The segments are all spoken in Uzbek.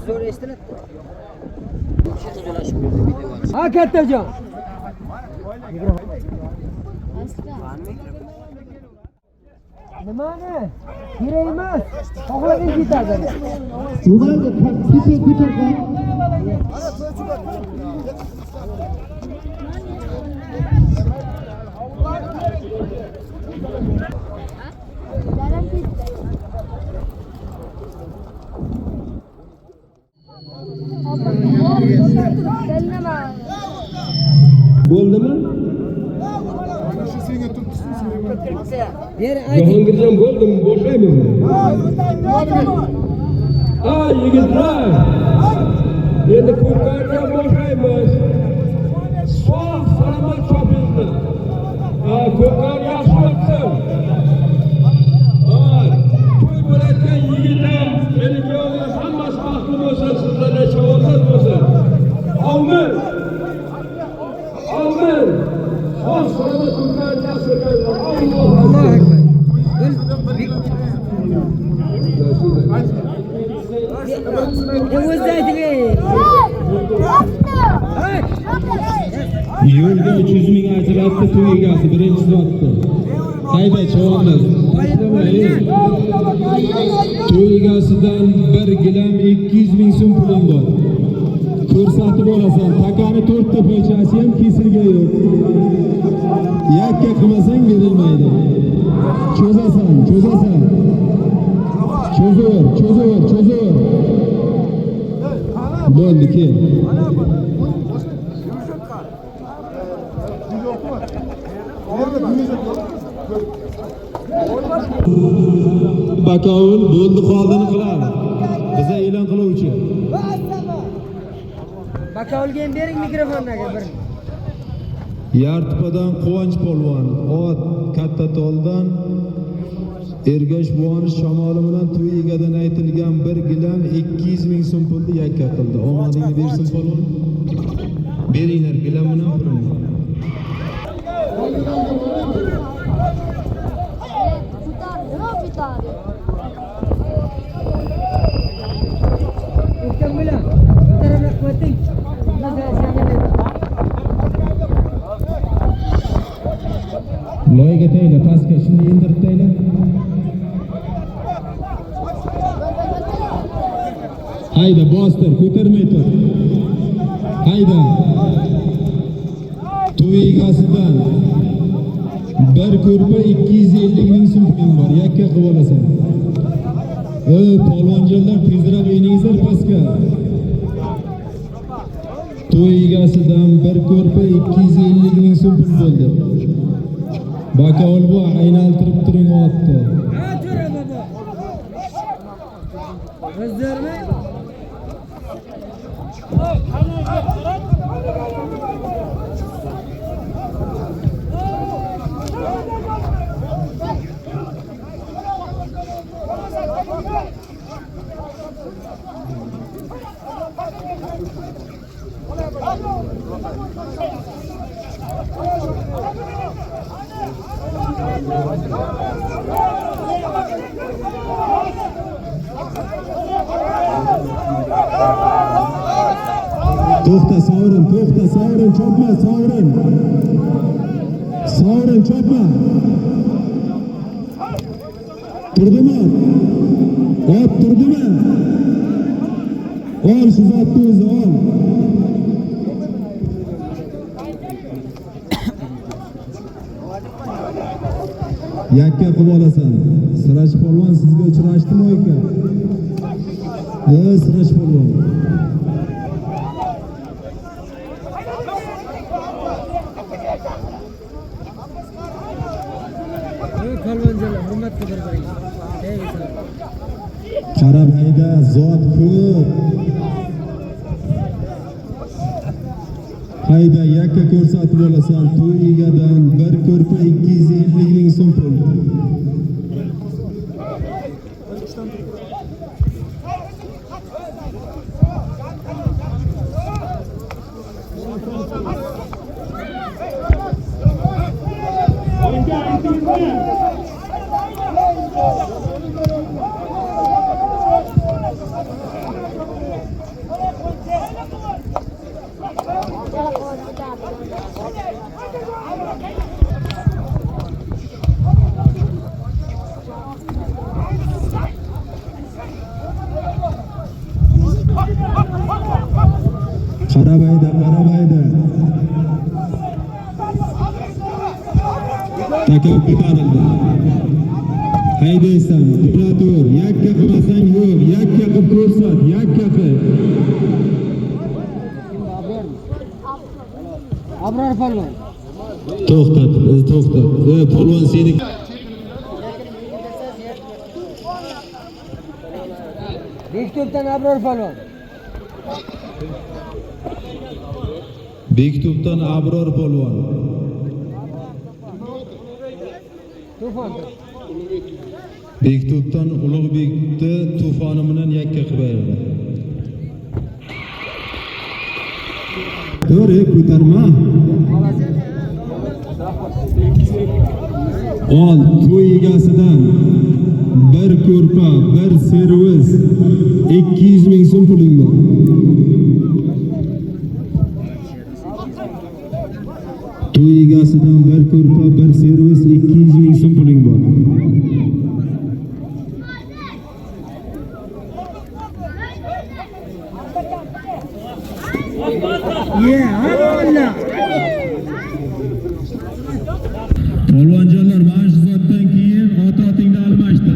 Zo'r eshitilyapti. O'sha joylashib berdi video. Ha, kattajon. Nimani? Kerak emas. Xohlagan ketadi. Ularga ko'targan. Bo'ldimi? Jahongirjon bo'ldimi? Boshlaymizmi? Ay yigitlar. Endi ko'rpaga boshlaymiz. Sog' salomat chopinglar. Ko'plar yaxshi o'tsin. To'y bo'layotgan yigitlar, meni kuyovlar hammasi baxtli bo'lsin, sizlarga shodlik bo'lsin. Amin. Amin. Sog' salomat ko'plar yaxshi o'tsin. Allohu akbar. O'zida ayting. Yo'lga 300 ming ajratdi to'y egasi birinchi zotdi. Hayda chavonlar. To'y egasidan 1 gilam 200 ming so'm pulim bor. Ko'rsatib olasan. Takani 4 ta pochasi ham kesilga yo'q. Yakka qilmasang berilmaydi. Cho'zasan. Cho'zaver. Bo'ldi kel. Bakovul bo'ldi qoldini qiladi. Biza e'lon qiluvchi. Bakovulga ham bering mikrofonlarga bir. Yartipadan Quvonch polvon, ot katta toldan Ergash buvoni shamoli bilan to'y egadan aytilgan 1 gilam 200 ming so'm pulni yakka qildi. Omadingni bersin polvon. Beringlar gilam bilan pulni. Mukammal. Tarafga qo'ying. Loyiga tayla, pastga shuni indirib tayla. Hayda, bostir, ko'tarmay tur. Hayda. To'y egasidan 1 ko'rpa 250 ming so'm pulim bor. Yakka qilib olasan. Polvonjonlar tezroq o'ynangizlar pastga. To'y egasidan 1 ko'rpa 250 ming so'm pul bo'ldi. Bakovul bu aynaltirib turing otdi. Ha, jo'ra bobo. O'zlarmi? To'xta, sovrin, chopma, sovrin. Sovrin, chopma. Turdimi? Ot turdimi? Ol shu zotni o'zi, ol. Yakka qilib olasan. Siraj polvon sizga uchrashdimi aka? Siraj polvon. Polvonjonlar, hurmat qilib Qarab hayda, zot ko'p. Hayda, yakka ko'rsatib olasan. To'y egadan 1 ko'rpa 250 ming so'm pul. Qaramaydi. Takab ko'tarildi. Haydaysan, tur. Yakka qilmasang yo'q, yakka qilib ko'rsat, yakka qil. Abror polvon. To'xtat. Polvon seni Bektubdan Abror polvon. Bektubdan Abror polvon. Tufon. Bektubdan Ulug'bekni tufoni bilan yakka qilib berdi. To'g'ri, ko'tarma. Ol to'y egasidan bir ko'rpa, bir servis 200 ming so'm puling bor. To'y egasidan bir ko'rpa, bir servis 200 ming so'm puling bor. Polvonjonlar, mana shu zotdan keyin ot-otingni almashdi.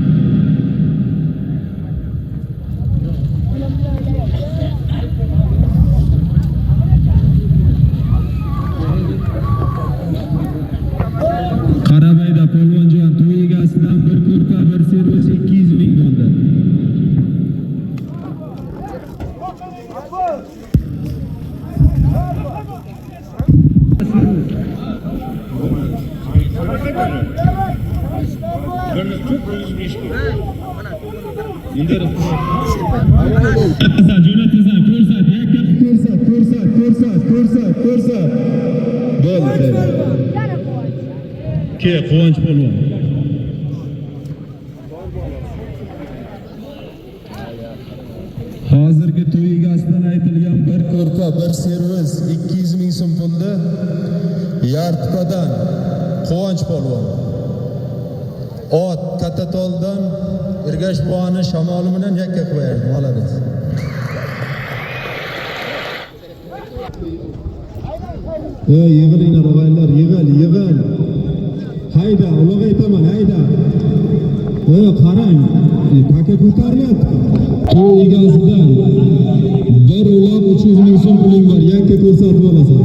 Qaramayda polvonjon, to'y egasidan bir ko'rpa, bir servis 200 ming bo'ldi. Ko'rsat. Bo'ldi. Ke Quvonch polvon. Hozirgi to'y egasidan aytilgan bir ko'rpa, bir servis 200 ming so'm pulni Yartipadan Quvonch polvon. Ot Katatoldan Ergash buvani shamoli bilan yakka qilib berdi. Malades. Yig'ilinglar o'g'aylar, yig'il. Hayda, ulug' aytaman, hayda. Qarang, taka ko'tarilyapti. To'y egasidan bir ulab 300 ming so'm puling bor, yakka ko'rsatib olasan.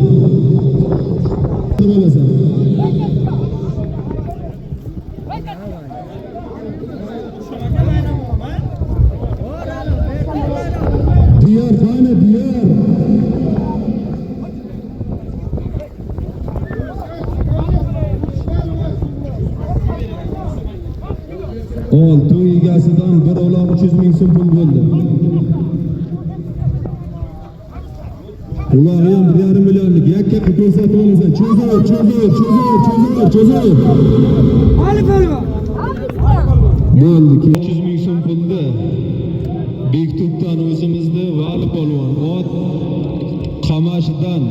Diyor. Ol to'y egasidan bir olam 300 ming so'm pul bo'ldi. Ularga ham 1,5 millionlik yakka qilib ko'rsatib olasan. Cho'zur. Ali polvon. Bo'ldi, 300 ming so'm pulni Bektubdan o'zimizni Vali polvon, ot Qamashidan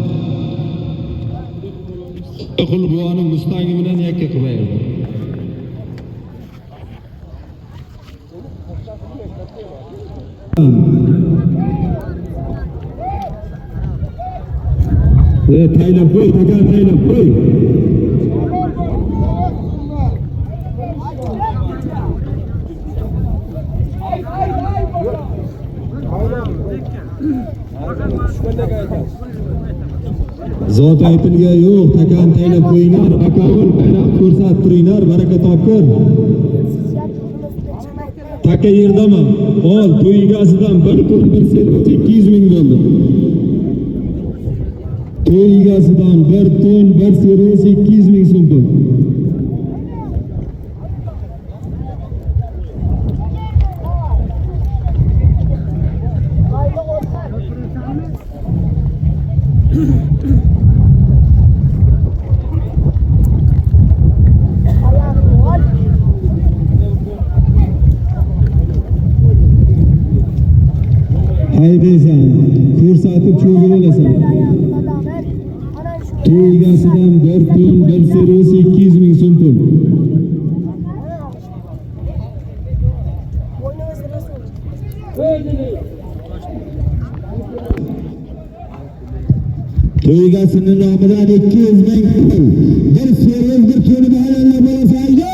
Qulbuvaning Mustangi bilan yakka qilib berdi. Taylab qo'y, taylab qo'y. Zot aytilgan yo'q, takan taylab qo'yinglar, akavul bayroq ko'rsatib turinglar, baraka topkur. Taka yerdami? Ol, to'y egasidan bir to'rt bir servis 200 ming bo'ldi. To'y egasidan bir ton bir servis 200 ming so'm bo'ldi. Haydaysan, ko'rsatib cho'zib olasan. To'y egasidan bir ton bir servis 200 ming so'm pul. To'y egasining nomidan 200 ming pul. Bir servis bir to'ni mahallallar bo'lsa ayda.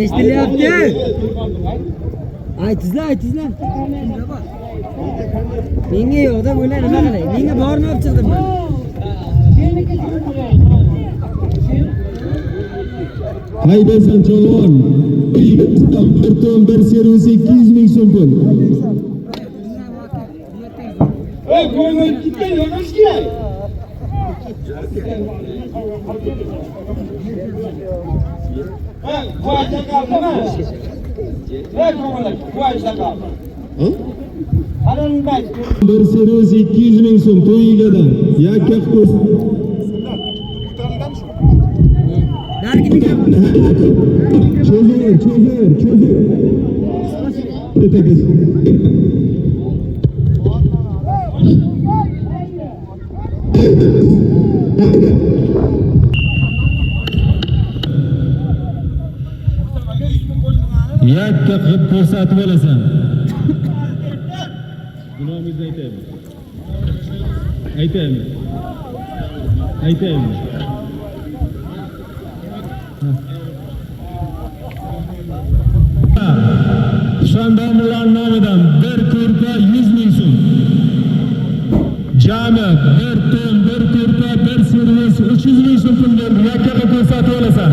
Eshitilyapti. Aytizlar. Menga yo'qda bo'lay nima qilay? Menga borni olib chiqdim men. Haydasan chavon. Bir ton bir servis 200 ming so'm pul. Ko'ngil ketgan yo'qmish kerak. Qo'ycha qaldimi? Ko'ngil, qo'ycha qoldi. Qarinbay. Bir servis 200 ming so'm to'y egadan. Yakka kurs. Cho'zir. Yakka qilib ko'rsatib olasan. Gunohingizni aytaymi? Xonadonlar nomidan bir ko'rpa 100 ming so'm. Jami bir ton, bir ko'rpa, bir servis 300 ming so'm pul berdi. Yakka qilib ko'rsatib olasan.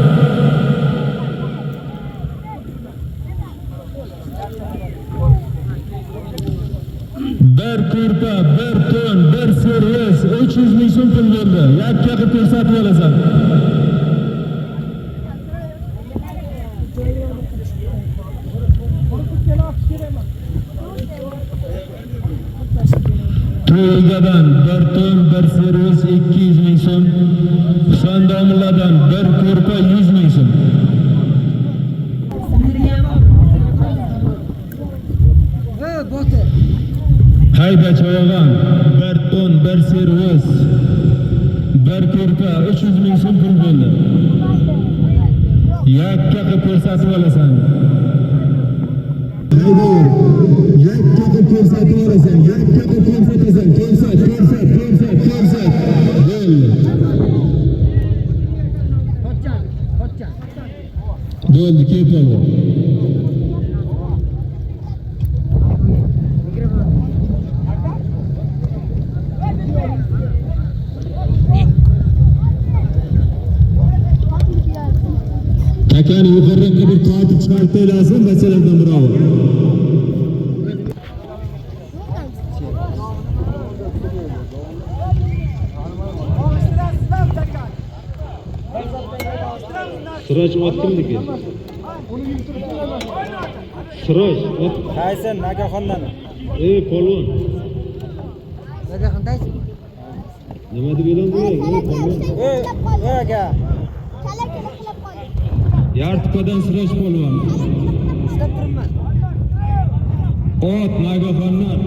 Bir ko'rpa, bir ton, bir servis 300 ming so'm pul berdi. Yakka qilib ko'rsatib olasan. To'ygadan bir ton, bir servis 200 ming so'm. Xonadonlardan bir ko'rpa 100 ming so'm. Hayda choyog'an, bir ton, bir servis, bir ko'rpa 300 ming so'm pul bo'ldi. Yakka qilib ko'rsatib olasan. Yakka qilib ko'rsatib olasan. Yakka qilib ko'rsatasan. Ko'rsat. Bo'ldi, ketadi. Takani yuqoriga bir qotil chiqarib lazım masaladan bravo. Siroj ot kimniki? Siroj ot. Qaysi nagaxondan? Polvon. Nagaxondaysiz? Nima deb e'lon qiling? Aka. Yartikadan Siroj polvon. Ishlab turibman. Ot nagaxondan.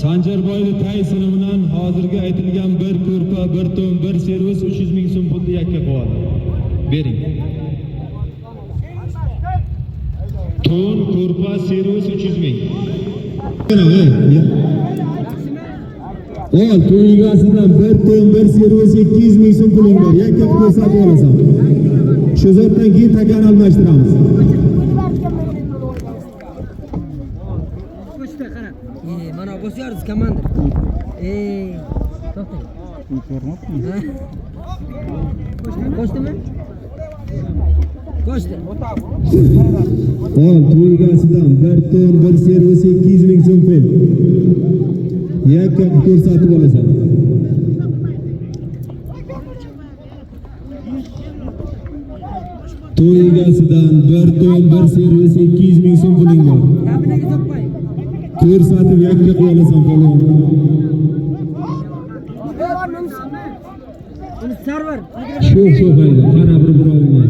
Sanjarboyli Taysini bilan hozirgi aytilgan bir ko'rpa, bir ton, bir servis 300 ming so'm pulni yakka qo'yadi. Bering. Ton, ko'rpa, servis 300 ming. Ol to'y egasidan bir ton, bir servis 200 ming so'm puling bor. Yakka ko'rsatib olasan. Shu zotdan keyin takan almashtiramiz. Mana bosyarsiz komandir. To'xtang. Qo'shdimi? Qo'shdi. Ol to'y egasidan bir ton, bir servis 200 ming so'm pul. Yakka ko'rsatib olasan. To'y egasidan bir ton, bir servis 200 ming so'm puling bor. Kabinaga topmang. Ko'rsatib yakka qo'ya olasan polvon. Uni sarvar. Shu hayda, qara bir birovga.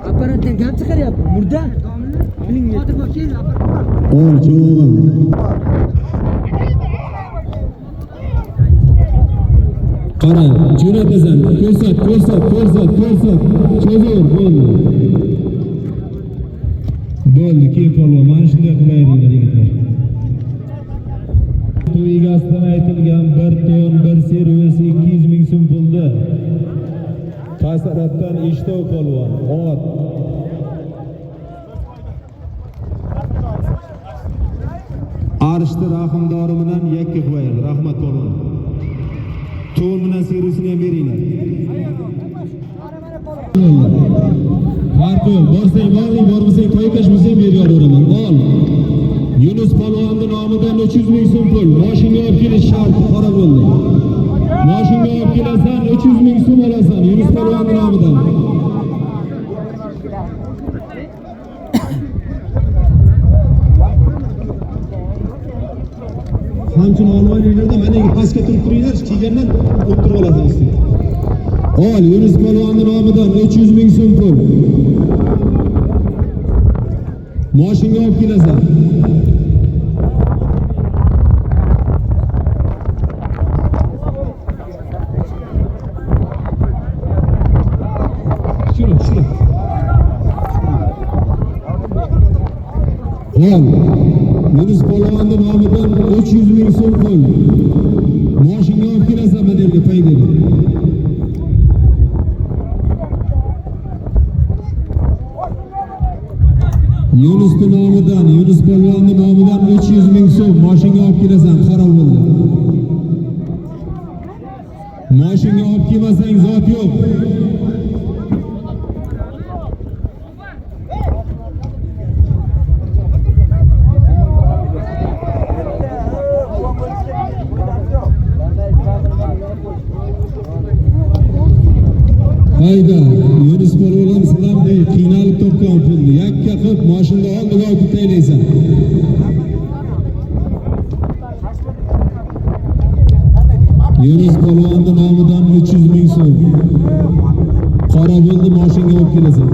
Apparatdan gap chiqaryapti. Murda. Ol cho'g'an. Qara, jo'natasan. Ko'rsat. Cho'zur, bo'ldi. Bo'ldi, keyin polvon. Mana shunday qilayliklar yigitlar. To'y egasidan aytilgan 1 ton 1 servis 200 ming so'm puldi. Tasaratdan Eshitov polvon. Ot. Arishti rahimdori bilan yakka qo'yadi. Rahmat polvon. To'l bilan servisini ham beringlar. Farqi yo'q. Borsang borling, bormasang to'ykash bo'lsang berib yuboraman. Ol. Yunus polvonning nomidan 300 ming so'm pul. Mashinaga olib kelish shart, qora bo'ldi. Mashinaga olib kelasan, 300 ming so'm olasan. Yunus polvonning nomidan. Qanchani olmayliklarda mana pastga turib turinglar, kelgandan o'tirib olasizlar ustiga. Ol, Yunus polvonning nomidan 300 ming so'm pul. Mashinaga olib kelasan. Shura. Ol, Yunus polvonning nomidan 300 ming so'm pul. Mashinaga olib kelasan, mana yerga paydaga. Yunus polvonning nomidan 300 ming so'm mashinaga olib kelasan, xarob bo'ldi. Mashinaga olib kelmasang zot yo'q. Hayda, Yunus polvon sizlar qiynalib topgan pulni yakka qilib mashinada oldiga olib taylaysan. Yunus polvonning nomidan 300 ming so'm. Qora bo'ldi, mashinaga olib kelasan.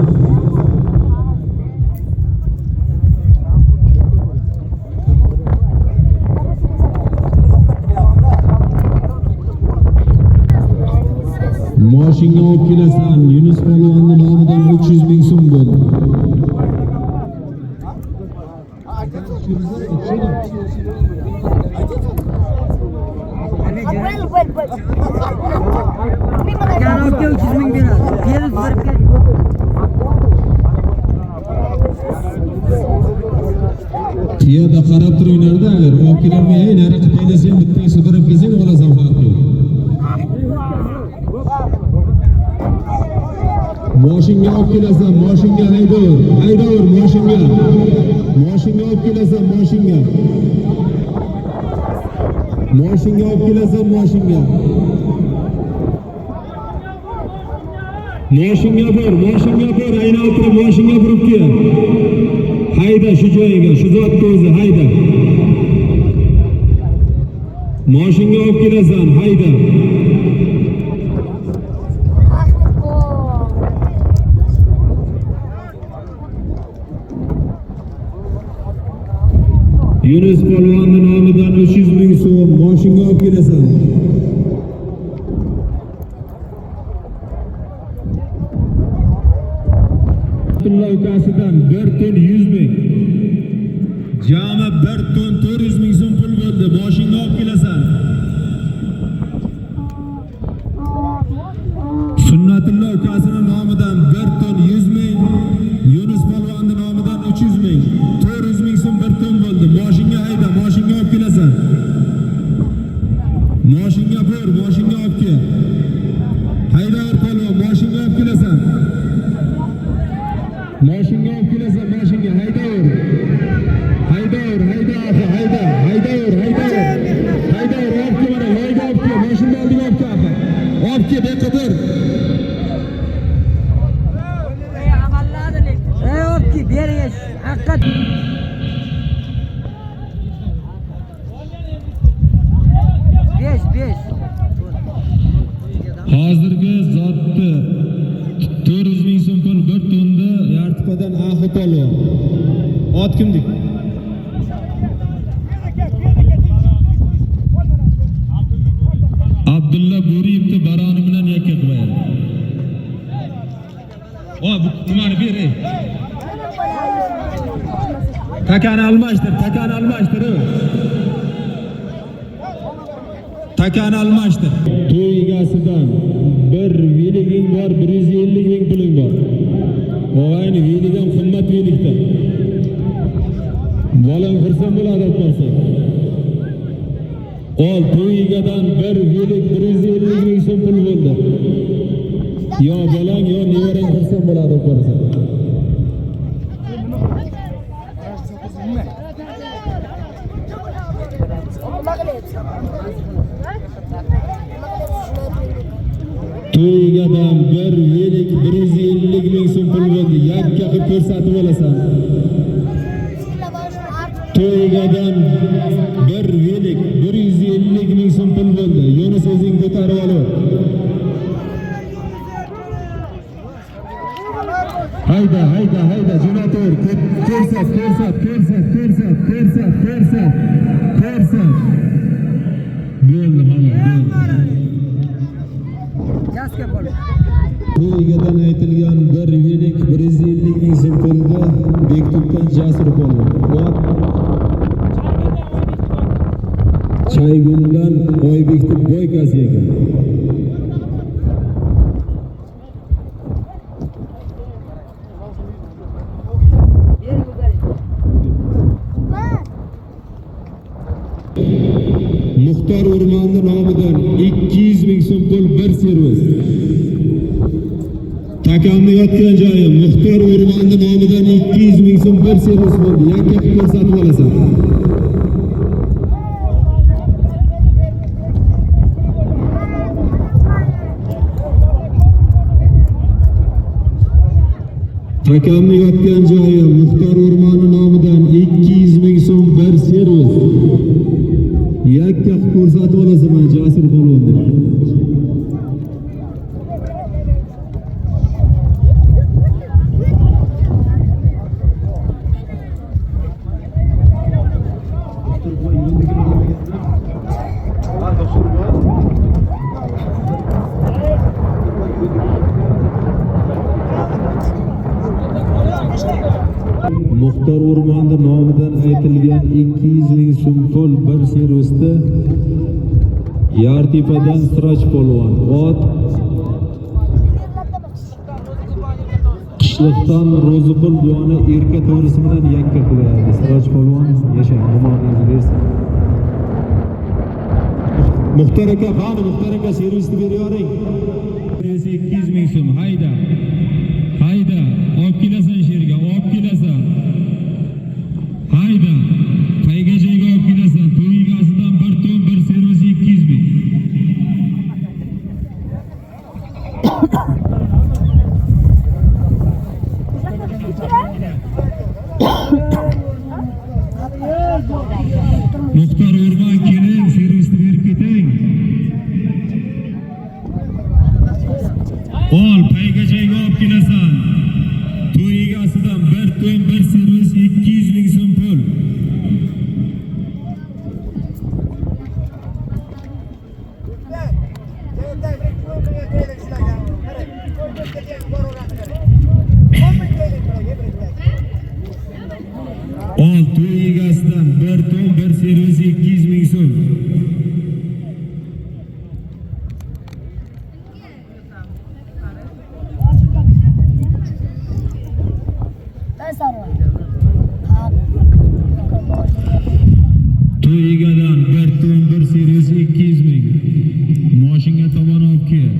Mashinaga olib kelasan. Yunus polvonning nomidan 300 ming so'm bo'ldi. Yanokka 300 ming beradi. Berib berib kel. Piyoda qarab turinglarda, agar olib kelolmay, nari qilib aylasang, bittang sudrab kelsang olasan, farqi yo'q. Mashinaga olib kelasan, mashinaga haydavur, mashinaga. Mashinaga olib kelasan, mashinaga. Mashinaga olib kelasan, mashinaga. Mashinaga bor, aylantirib mashinaga burib kel. Hayda shu joyiga, shu zotga o'zi hayda. Mashinaga olib kelasan, hayda. Yunus polvonning nomidan 300 ming so'm mashinaga olib kelasan. Abdulla ukasidan 1 ton 100 ming. Jami 1 ton 400 ming so'm pul bo'ldi. Mashinaga olib kelasan. Sunnatullo ukasining nomidan 1 ton 100 ming. Yunus polvonning nomidan 300 ming. 400 ming so'm 1 ton bo'ldi. Mashinaga hayda, mashinaga olib kelasan. Mashinaga bor, mashinaga olib kel. Hayda polvon, mashinaga olib kelasan. Mashinaga olib kelasan, mashinaga haydavur. Haydavur, hayda, olib kel, mana loyga olib kel, mashina oldiga olib kel. Olib kel, beqadir. Olib berish, haqiqat. Besh. Hozirgi zotni 400 ming so'm pul 1 tonni yartipadan axi polvon. Ot kimdik? Abdulla Bo'riyevni baroni bilan yakka qilib berdi. O bu nimani ber ey. Takani almashtir. Takani almashtir. To'y egasidan bir veliging bor, 150 ming puling bor. Og'ayni velik ham qimmat velikda. Bolang xursand bo'ladi aytmasa. Ol to'y egadan bir velik 150 ming so'm pul bo'ldi. Yo bolang yo nevarang xursand bo'ladi aytmasa. To'ygadan bir velik 150 ming so'm pul bo'ldi. Yakka qilib ko'rsatib olasan. To'ygadan bir velik 150 ming so'm pul bo'ldi. Yunus o'zing ko'tarib ol. Hayda jo'nator. Ko'rsat. Bo'ldi mana. Bu egadan aytilgan bir velik 150 ming so'm pulda Bektubdan Jasur polvon. Chayguldan Oybekning boykasi ekan. Muxtor O'rmonni nomidan 200 ming so'm pul bir servis. Takamni yotgan joyi Muxtor O'rmonni nomidan 200 ming so'm bir servis bo'ldi. Yakka ko'rsatib olasan. Takamni yotgan joyi Muxtor O'rmonni nomidan 200 ming so'm bir servis. Yakka ko'rsatib olasan Jasur polvonni. Muxtor O'rmonni nomidan aytilgan 200 ming so'm pul bir servisda Yartepadan Siroj polvon. Ot Qishliqdan Ro'zipul buvani erka to'g'risi bilan yakka qiladi. Siroj polvon yasha, omoningiz bersin. Muxtor aka servisni beravering. 200 ming so'm. Hayda. Olib kelasan sherga, olib kelasan. Hayda. Qayga joyga olib kelasan. To'y egasidan bir ton bir servis 200 ming. Muxtor O'rmon keling, servisni berib keting. Ol, qayga joyga olib kelasan. To'y egasidan bir ton bir servis 200 ming so'm pul. Ol, to'y egasidan bir ton bir servis 200 ming so'm. To'y egadan bir ton bir servis 200 ming. Mashinaga tomon olib kel.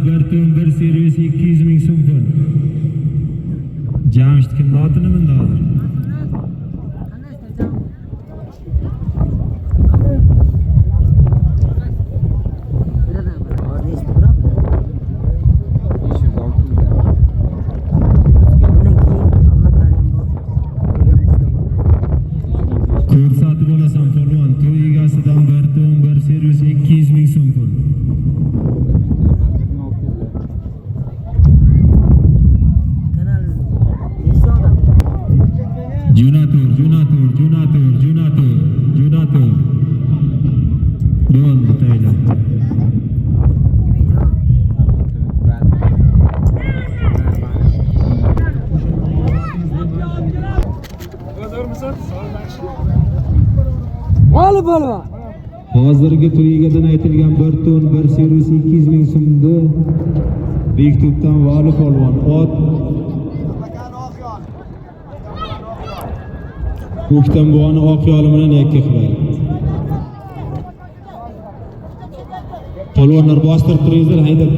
Bir ton bir servis 200 ming so'm pul. Jamshid kimni otini mindi hozir? ko'rsatib olasan polvon. To'y egasidan bir to'm, bir servis 200 ming so'm pul. Jo'natur. Bo'ldi taylar. Vali polvon. Hozirgi to'y egadan aytilgan bir to'n, bir servis 200 ming so'mni Bektubdan Vali polvon ot Ko'kdan buvani oq yoli bilan yakka qiladi. Polvonlar bostirib turingizlar, haydab.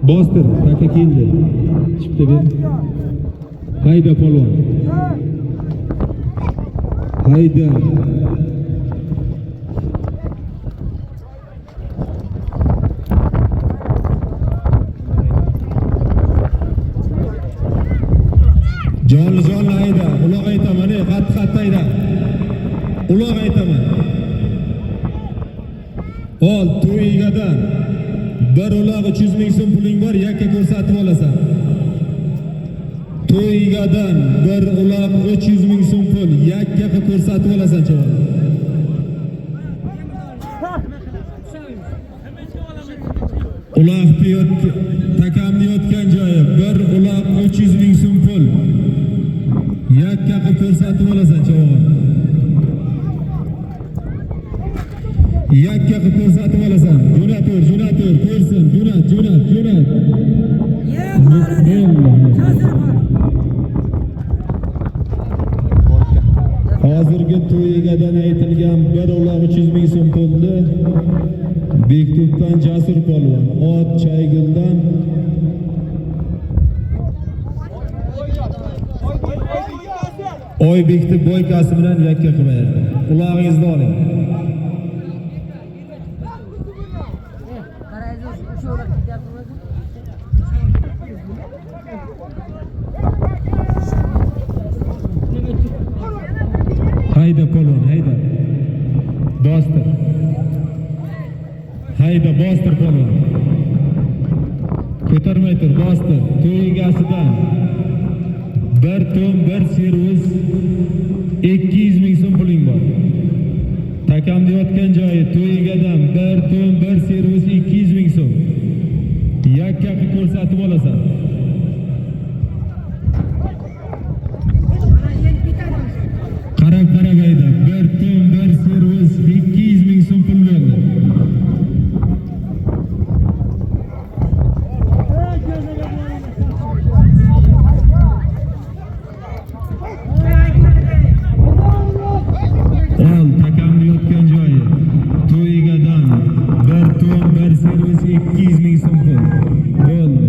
Bostir, taka keldi. Chipta ber. Hayda polvon. Hayda. Jonli hayda, uloq aytaman, qatti hayda. Uloq aytaman. Ol to'y egadan bir uloq 300 ming so'm puling bor, yakka ko'rsatib olasan. To'y egadan bir uloq 300 ming so'm pul, yakka ko'rsatib olasan chaval. Uloq takamni yotgan joyi bir uloq 300 ming so'm pul. Yakka ko'rsatib olasan chaval. Yakka ko'rsatib olasan. Jo'natur, ko'rsin, jo'nat. Hozirgi to'y egadan aytilgan bir uloq 300 ming so'm pulni Bektubdan Jasur polvon, ot Chayguldan Oybekni boykasi bilan yakka qilib berdi. Ulog'ingizni oling. Hayda polvon, hayda. Bostir. Hayda bostir polvon. Ko'tarmay tur, bostir. To'y egasidan bir to'm, bir servis 200 ming so'm puling bor. Takamda yotgan joyi to'y egadan bir to'm, bir servis 200 ming so'm. Yakka ko'rsatib olasan. Qarab hayda, bir to'm, bir servis 200 ming so'm pul berdi. Ol takamni yotgan joyi to'y egadan bir to'm, bir servis 200 ming so'm pul. Bo'ldi.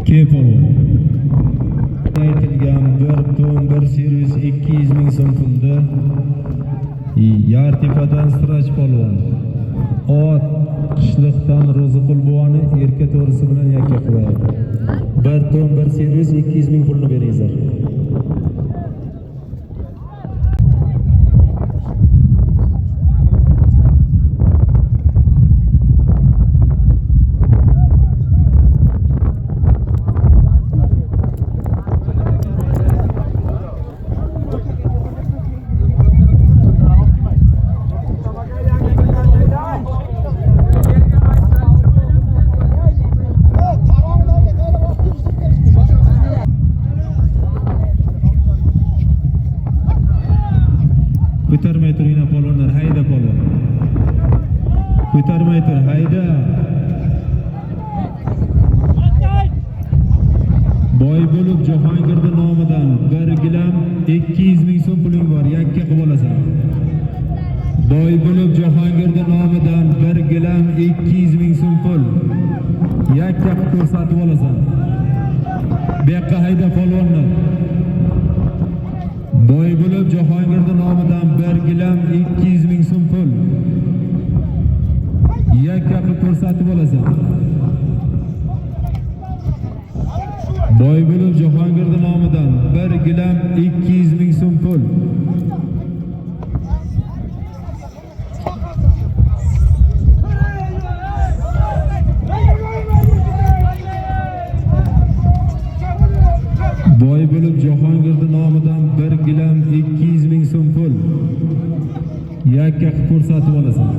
Kepolvon. Aytilgan bir to'm, bir servis 200 ming so'm pulda Yartepadan Siraj polvon, ot qishliqdan Ro'ziqul buvani erka to'risi bilan yakka qiladi. Bir to'm, bir servis 200 ming pulni beringizlar. Ko'tarmay turinglar polvonlar, hayda polvon. Ko'tarmay tur, hayda. Boy bo'lib Jahongirning nomidan bir gilam 200 ming so'm puling bor, yakka qilib olasan. Boy bo'lib Jahongirning nomidan bir gilam 200 ming so'm pul, yakka ko'rsatib olasan. Bu yoqqa hayda polvonlar. Boy bo'lib Jahongirning nomidan bir gilam 200 ming so'm pul, yakka ko'rsatib olasan. Boybulov Jahongirning nomidan 1 gilam 200 ming so'm pul. Boybulov Jahongirning nomidan 1 gilam 200 ming so'm pul. Yakka qilib ko'rsatib olasan.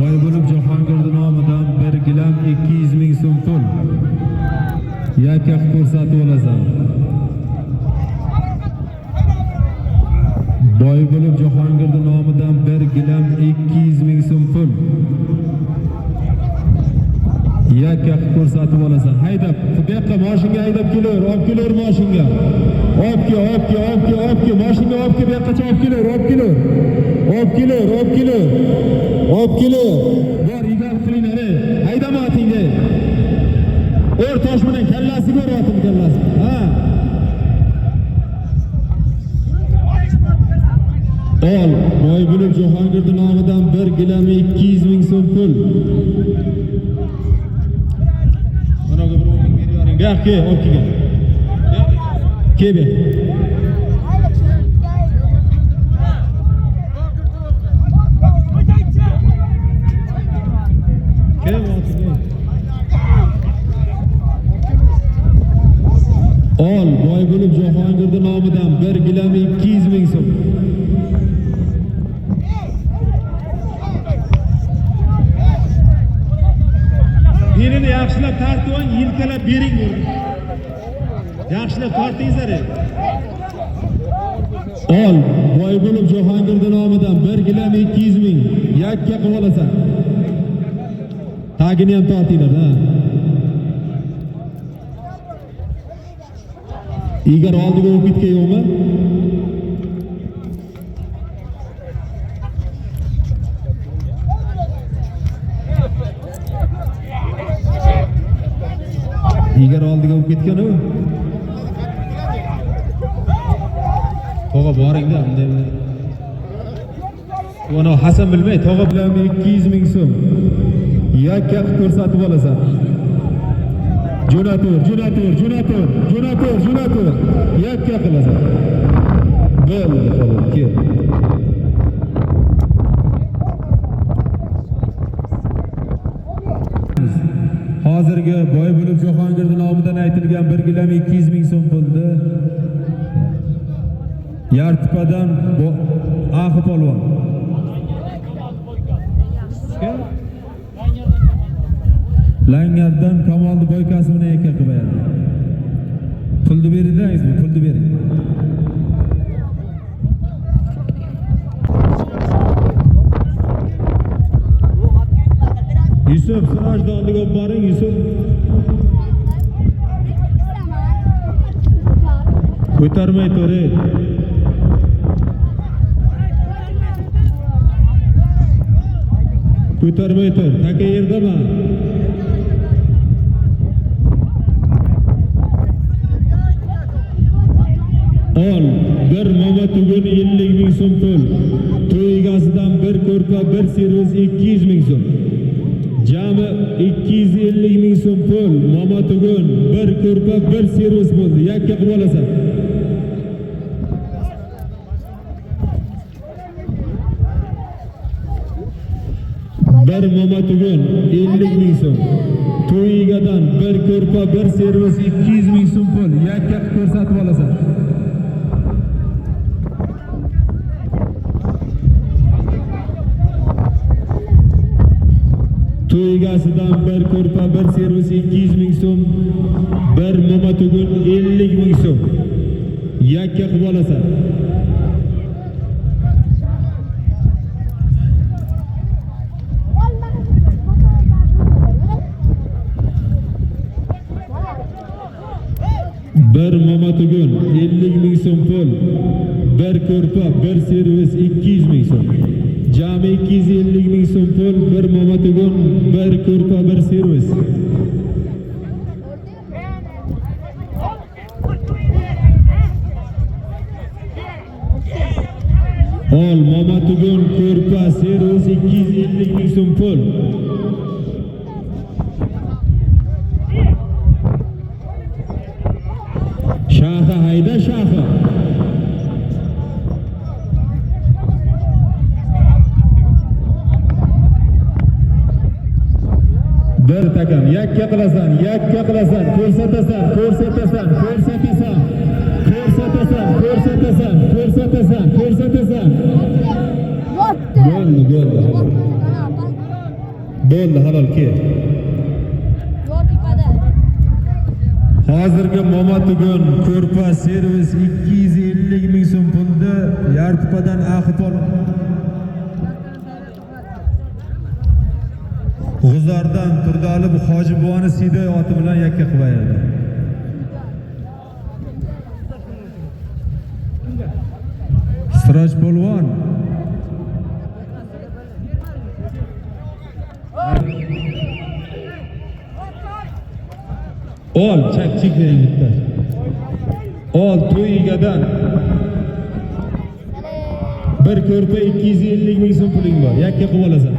Boybulov Jahongirning nomidan 1 gilam 200 ming so'm pul. Yakka qilib ko'rsatib olasan. Boybulov Jahongirning nomidan 1 gilam 200 ming so'm pul. Yakka qilib ko'rsatib olasan. Haydab, bu yoqqa mashinaga haydab kelaver, olib kelaver mashinaga. Olib kel, mashinaga olib kel, bu yoqqacha olib kelaver, olib kelaver. Bor, igal qilinglar, haydama atingni. O'r tosh bilan kallasiga o'ratim kallasi. Ha. Ol, Boybulov Jahongirning nomidan 1 gilam 200 ming so'm pul. Mana bu 10 ming bering. Bu yoqqa olib kelgan. Kebe. Ol, Boybulov Jahongirning nomidan 1 gilam 200 ming so'm. Belini yaxshilab tortib oling, yelkalab bering uni. Yaxshilab tortingizlar. Ol, Boybulov Jahongirning nomidan 1 gilam 200 ming. Yakka qilib olasan. Tagini ham tortinglar, ha. Egar oldiga o'tib ketgan yo'qmi? Egar oldiga o'tib ketgan-ku. Tog'a boring-da, bunday. Buni Hasan bilmay, tog'a bilan 200 ming so'm. Yakka qilib ko'rsatib olasan. Jo'natur. Yakka qilasan. Bo'ldi, xolos, kel. Hozirgi Boybulov Jahongirning nomidan aytilgan 1 gilam 200 ming so'm pulni Yartipadan Axi polvon. Langardan Kamolni boykasi bilan yakka qilib berdi. Pulni beringizmi? Pulni bering. Yusuf, Sirojni oldiga olib boring, Yusuf. Ko'tarmay tur. Ko'tarmay tur. Taka yerdami? Ol, bir mama tugun 50 ming so'm pul. To'y egasidan bir ko'rpa, bir servis 200 ming so'm. Jami 250 ming so'm pul. Mama tugun bir ko'rpa, bir servis bo'ldi. Yakka qilib olasan. Bir mama tugun 50 ming so'm. To'y egadan bir ko'rpa, bir servis 200 ming so'm pul. Yakka qilib ko'rsatib olasan. To'y egasidan bir ko'rpa, bir servis 200 ming so'm, bir mo'matugun 50 ming so'm. Yakka qilib olasan. Bir mo'matugun 50 ming so'm pul, bir ko'rpa, bir servis 200 ming so'm. Jami 250 ming so'm pul, bir mo'matugun, bir ko'rpa, bir servis. Ol mo'matugun, ko'rpa, servis 250 ming so'm pul. Shaha hayda shaha. Bir takam yakka qilasan, ko'rsatasan, Bo'ldi, halol kel. Hozirgi mo'matugun, ko'rpa, servis 250 ming so'm pulni Yartipadan Axipol G'uzordan Turdolib Hojibovani Sidoy oti bilan yakka qilib berdi. Siroj polvon ol chak-chik deng bitta. Ol to'y egadan bir ko'rpa 250 ming so'm puling bor. Yakka qilib olasan.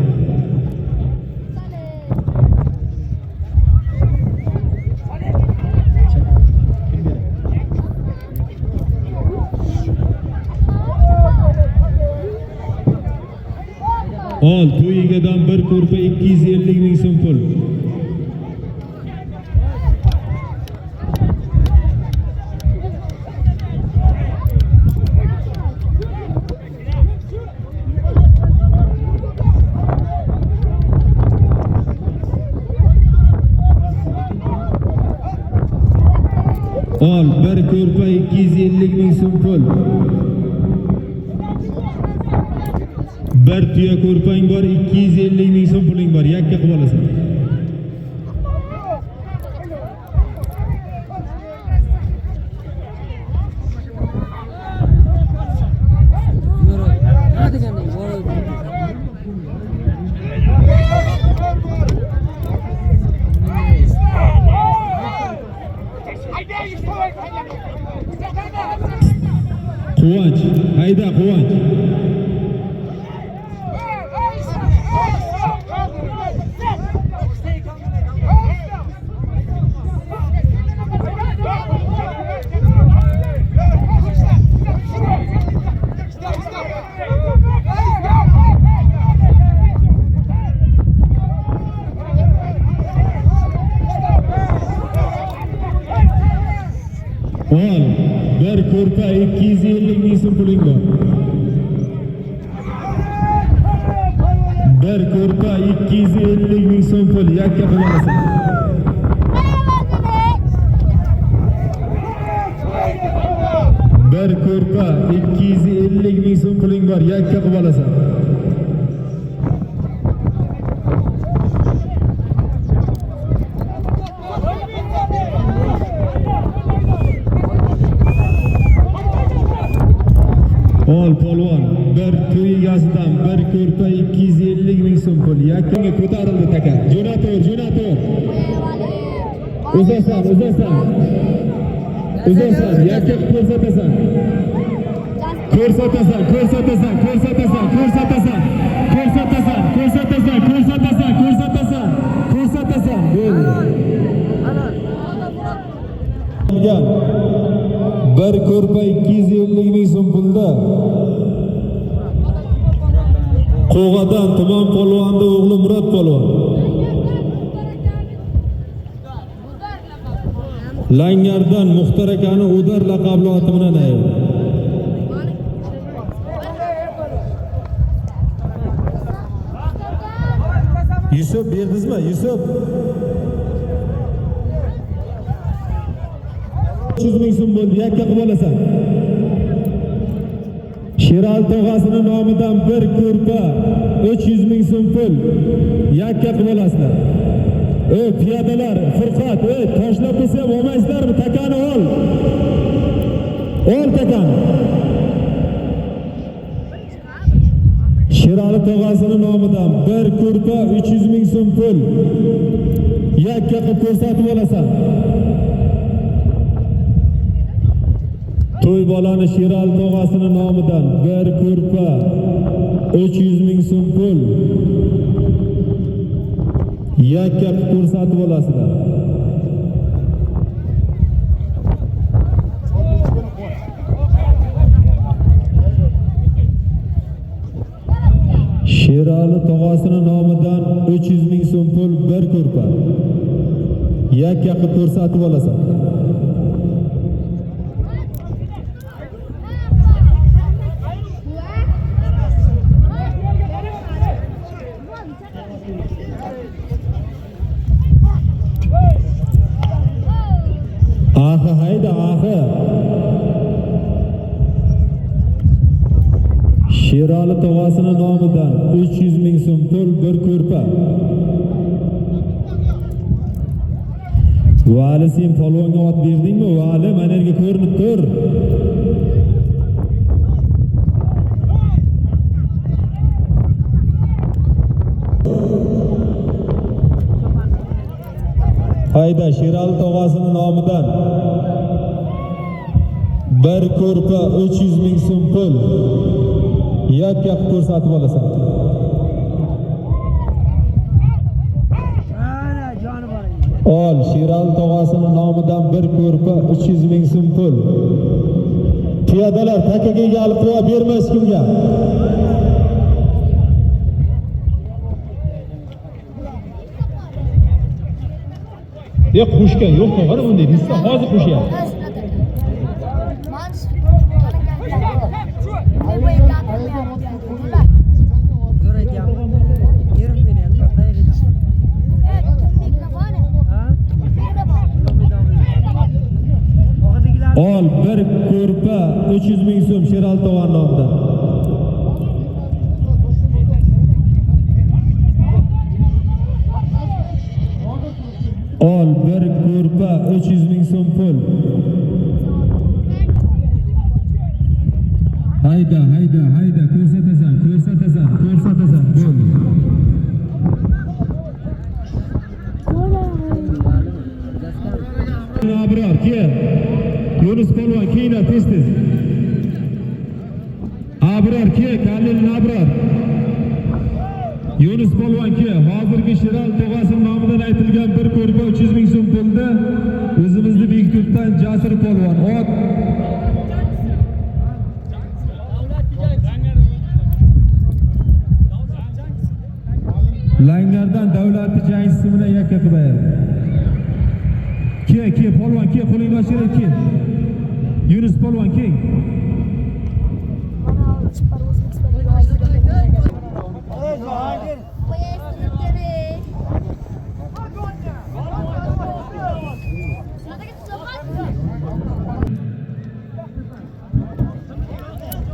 Ol to'y egadan bir ko'rpa 250 ming so'm pul. Ol bir ko'rpa 250 ming so'm pul. Bir tuya ko'rpang bor, 250 ming so'm puling bor. Yakka qilib olasan. Quvonch, hayda Quvonch. Ol bir ko'rpa 250 ming so'm puling bor. Bir ko'rpa 250 ming so'm pul. Yakka qilib olasan. Bir ko'rpa 250 ming so'm puling bor. Yakka qilib olasan. Ol polvon, bir to'y egasidan bir ko'rpa 250 ming so'm pul. Yakkaga ko'tarildi taka. Jo'nator. Uzasan, yakka ko'rsatasan. Bir ko'rpa 250 ming so'm pulda Qo'g'adan Tuman polvonni o'g'li Murod polvon. Langardan Muxtor akani O'dar laqabli oti bilan ayoldi. Yusuf berdingizmi? Yusuf. 300 ming so'm bo'ldi. Yakka qilib olasan. Sherali tog'asining nomidan bir ko'rpa 300 ming so'm pul. Yakka qilib olasizlar. Ey piyodalar, Furqat, tashlab qo'ysa ham olmaysizlarmi? Takani ol. Ol takani. Sherali tog'asining nomidan bir ko'rpa 300 ming so'm pul. Yakka qilib ko'rsatib olasan. To'y bolani Sherali tog'asining nomidan bir ko'rpa 300 ming so'm pul. Yakka qilib ko'rsatib olasizlar. Sherali tog'asining nomidan 300 ming so'm pul bir ko'rpa. Yakka qilib ko'rsatib olasan. Hayda ahi. Sherali tog'asining nomidan 300 ming so'm pul bir ko'rpa. Vali sen polvonga ot berdingmi? Vali mana yerga ko'rinib tur. Hayda Sherali tog'asining nomidan bir ko'rpa 300 ming so'm pul. Yakka ko'rsatib olasan. Ol Sherali tog'asining nomidan bir ko'rpa 300 ming so'm pul. Piyodalar takaga olib qo'ya berma hech kimga. Yo'q, qo'shgan yo'q, to'g'ri bunday desa hozir qo'shyapti. Ol bir ko'rpa 300 ming so'm Sherali tog'asining nomidan. Ol bir ko'rpa 300 ming so'm pul. Hayda ko'rsatasan. Pul. Abror, kel. Yunus polvon keyina tez. Abror, kel, Kalil Abror. Yunus polvon kel, hozirgi Sherali tog'asining nomidan aytilgan bir ko'rpa 300 ming so'm pulda o'zimizni Bekturkdan Jasur polvon ot. Langardan davlatli jangchisi bilan yakka qilib berdi. Ke polvon ke, qo'lingni ochirib ke. Yunus polvon ke.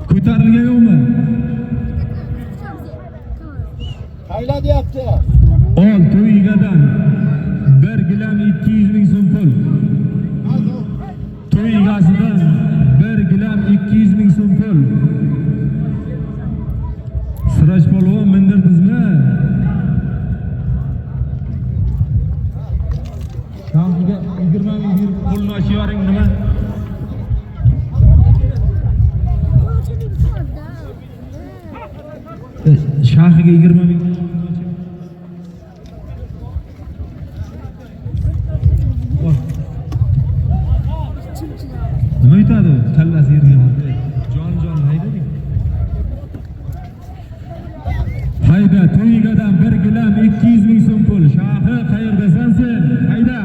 Ko'tarilgan yo'qmi? Qayla deyapti. Ol to'yigadan bir gilam 200 ming so'm pul. To'yigasidan bir gilam 200 ming so'm pul. Siraj polvon mindirdingizmi? Shahiga 20 ming berib qo'lni ochib yuboring nima? Shahiga 20 ming. Nima aytadi? Kallasi yerga. Jon haydading. Hayda to'yigadan bir gilam 200 ming so'm pul. Shahi qayerdasan sen? Hayda.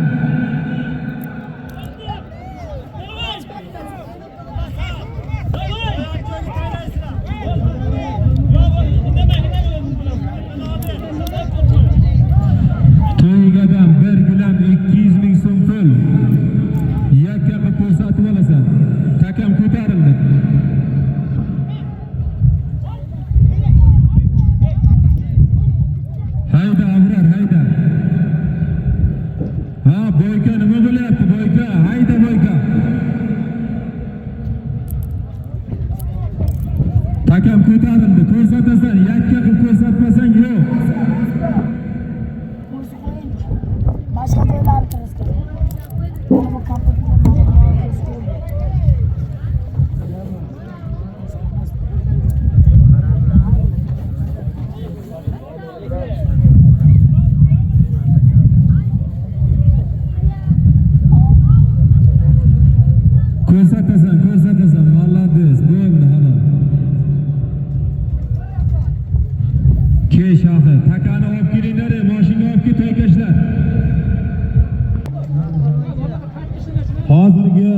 Hozirgi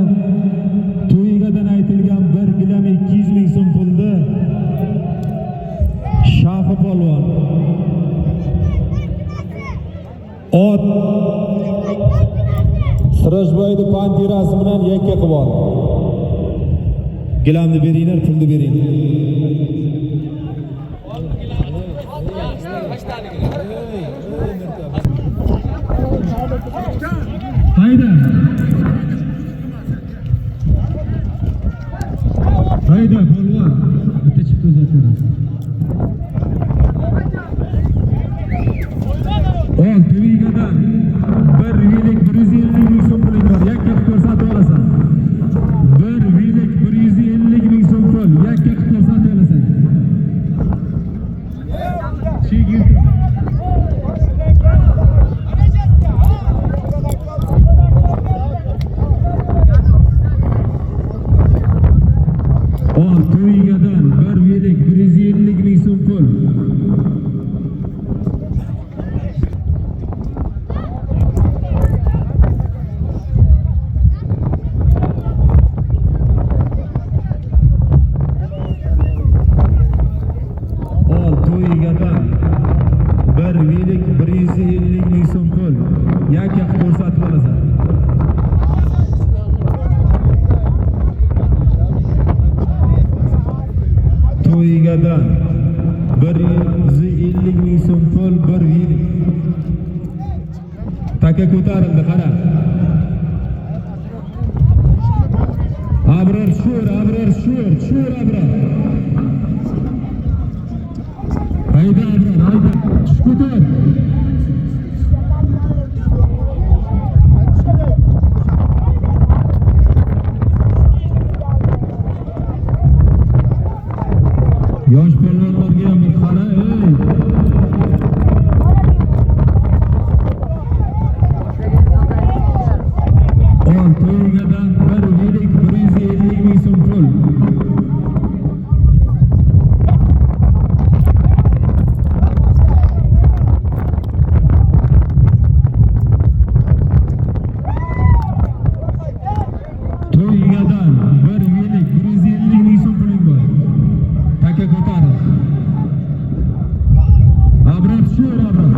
to'yigadan aytilgan 1 gilam 200 ming so'm pulni Shafi polvon ot Sirojboyni pandirasi bilan yakka qilib oldi. Gilamni beringlar, pulni beringlar. Hayda. Hayda polvon. Bitta chipta uzatamiz. Ol to'yigadan 1 yillik 150 ming so'm puling bor. Yakka qilib ko'rsatib olasan. 1 yillik 150 ming so'm pul. Yakka qilib ko'rsatib olasan. Chegir. Ol to'yigadan 1 yillik 150 ming so'm pul. To'yigadan 1 yillik 150 ming so'm pul. Yakka qilib ko'rsatib olasan. To'yigadan 150 ming so'm pul 1 yillik. Taka ko'tarildi, qara. Abrar shur, abrar abrar. Hayda abrar, hayda. Skuter. Yosh polvonlarga ham bir qara, ey. Ol to'yigadan 1 yillik 150 ming so'm pul. To'yigadan 1 yillik 150 ming so'm puling bor. Taka ko'tarib. Abrat shur, abrat.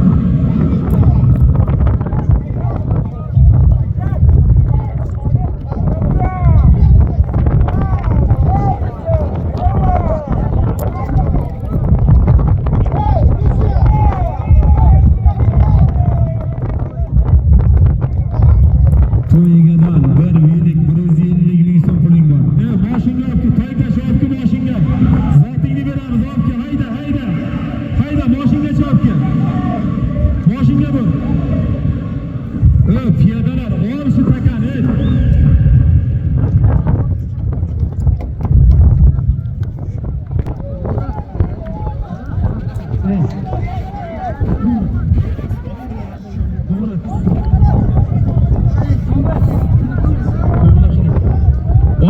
To'yigadan 1 yillik 150 ming so'm puling bor. Moshinga olib kel, to'ykash olib kel moshinga. Zotingni beramiz, olib kel, hayda, hayda. Hayda moshingacha olib kel. Moshinga bor. Piyodalar, ol shu takani.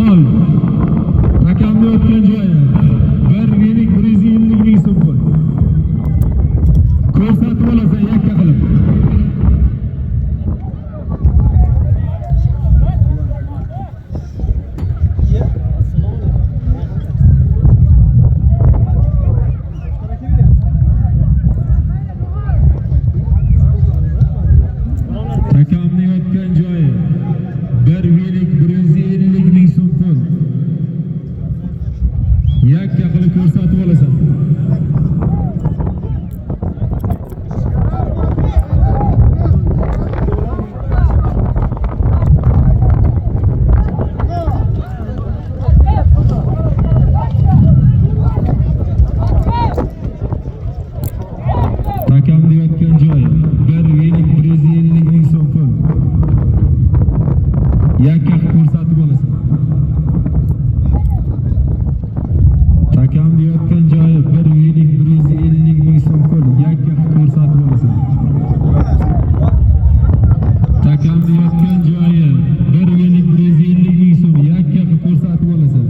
Ol. Takamni o'tgan joyi. 1 yillik 150 ming so'm pul. Ko'rsatib olasan yakka qilib. Takamni o'tgan joyi. 1 yillik 150 ming so'm pul. Yakka qilib ko'rsatib olasan. Takamni o'tgan joyi. 1 yillik 150 ming so'm pul. Yakka qilib ko'rsatib olasan. Takamni o'tgan joyi 1 yillik 150 ming so'm pul. Yakka qilib ko'rsatib olasan. Takamni o'tgan joyi 1 yillik 150 ming so'm. Yakka qilib ko'rsatib olasan.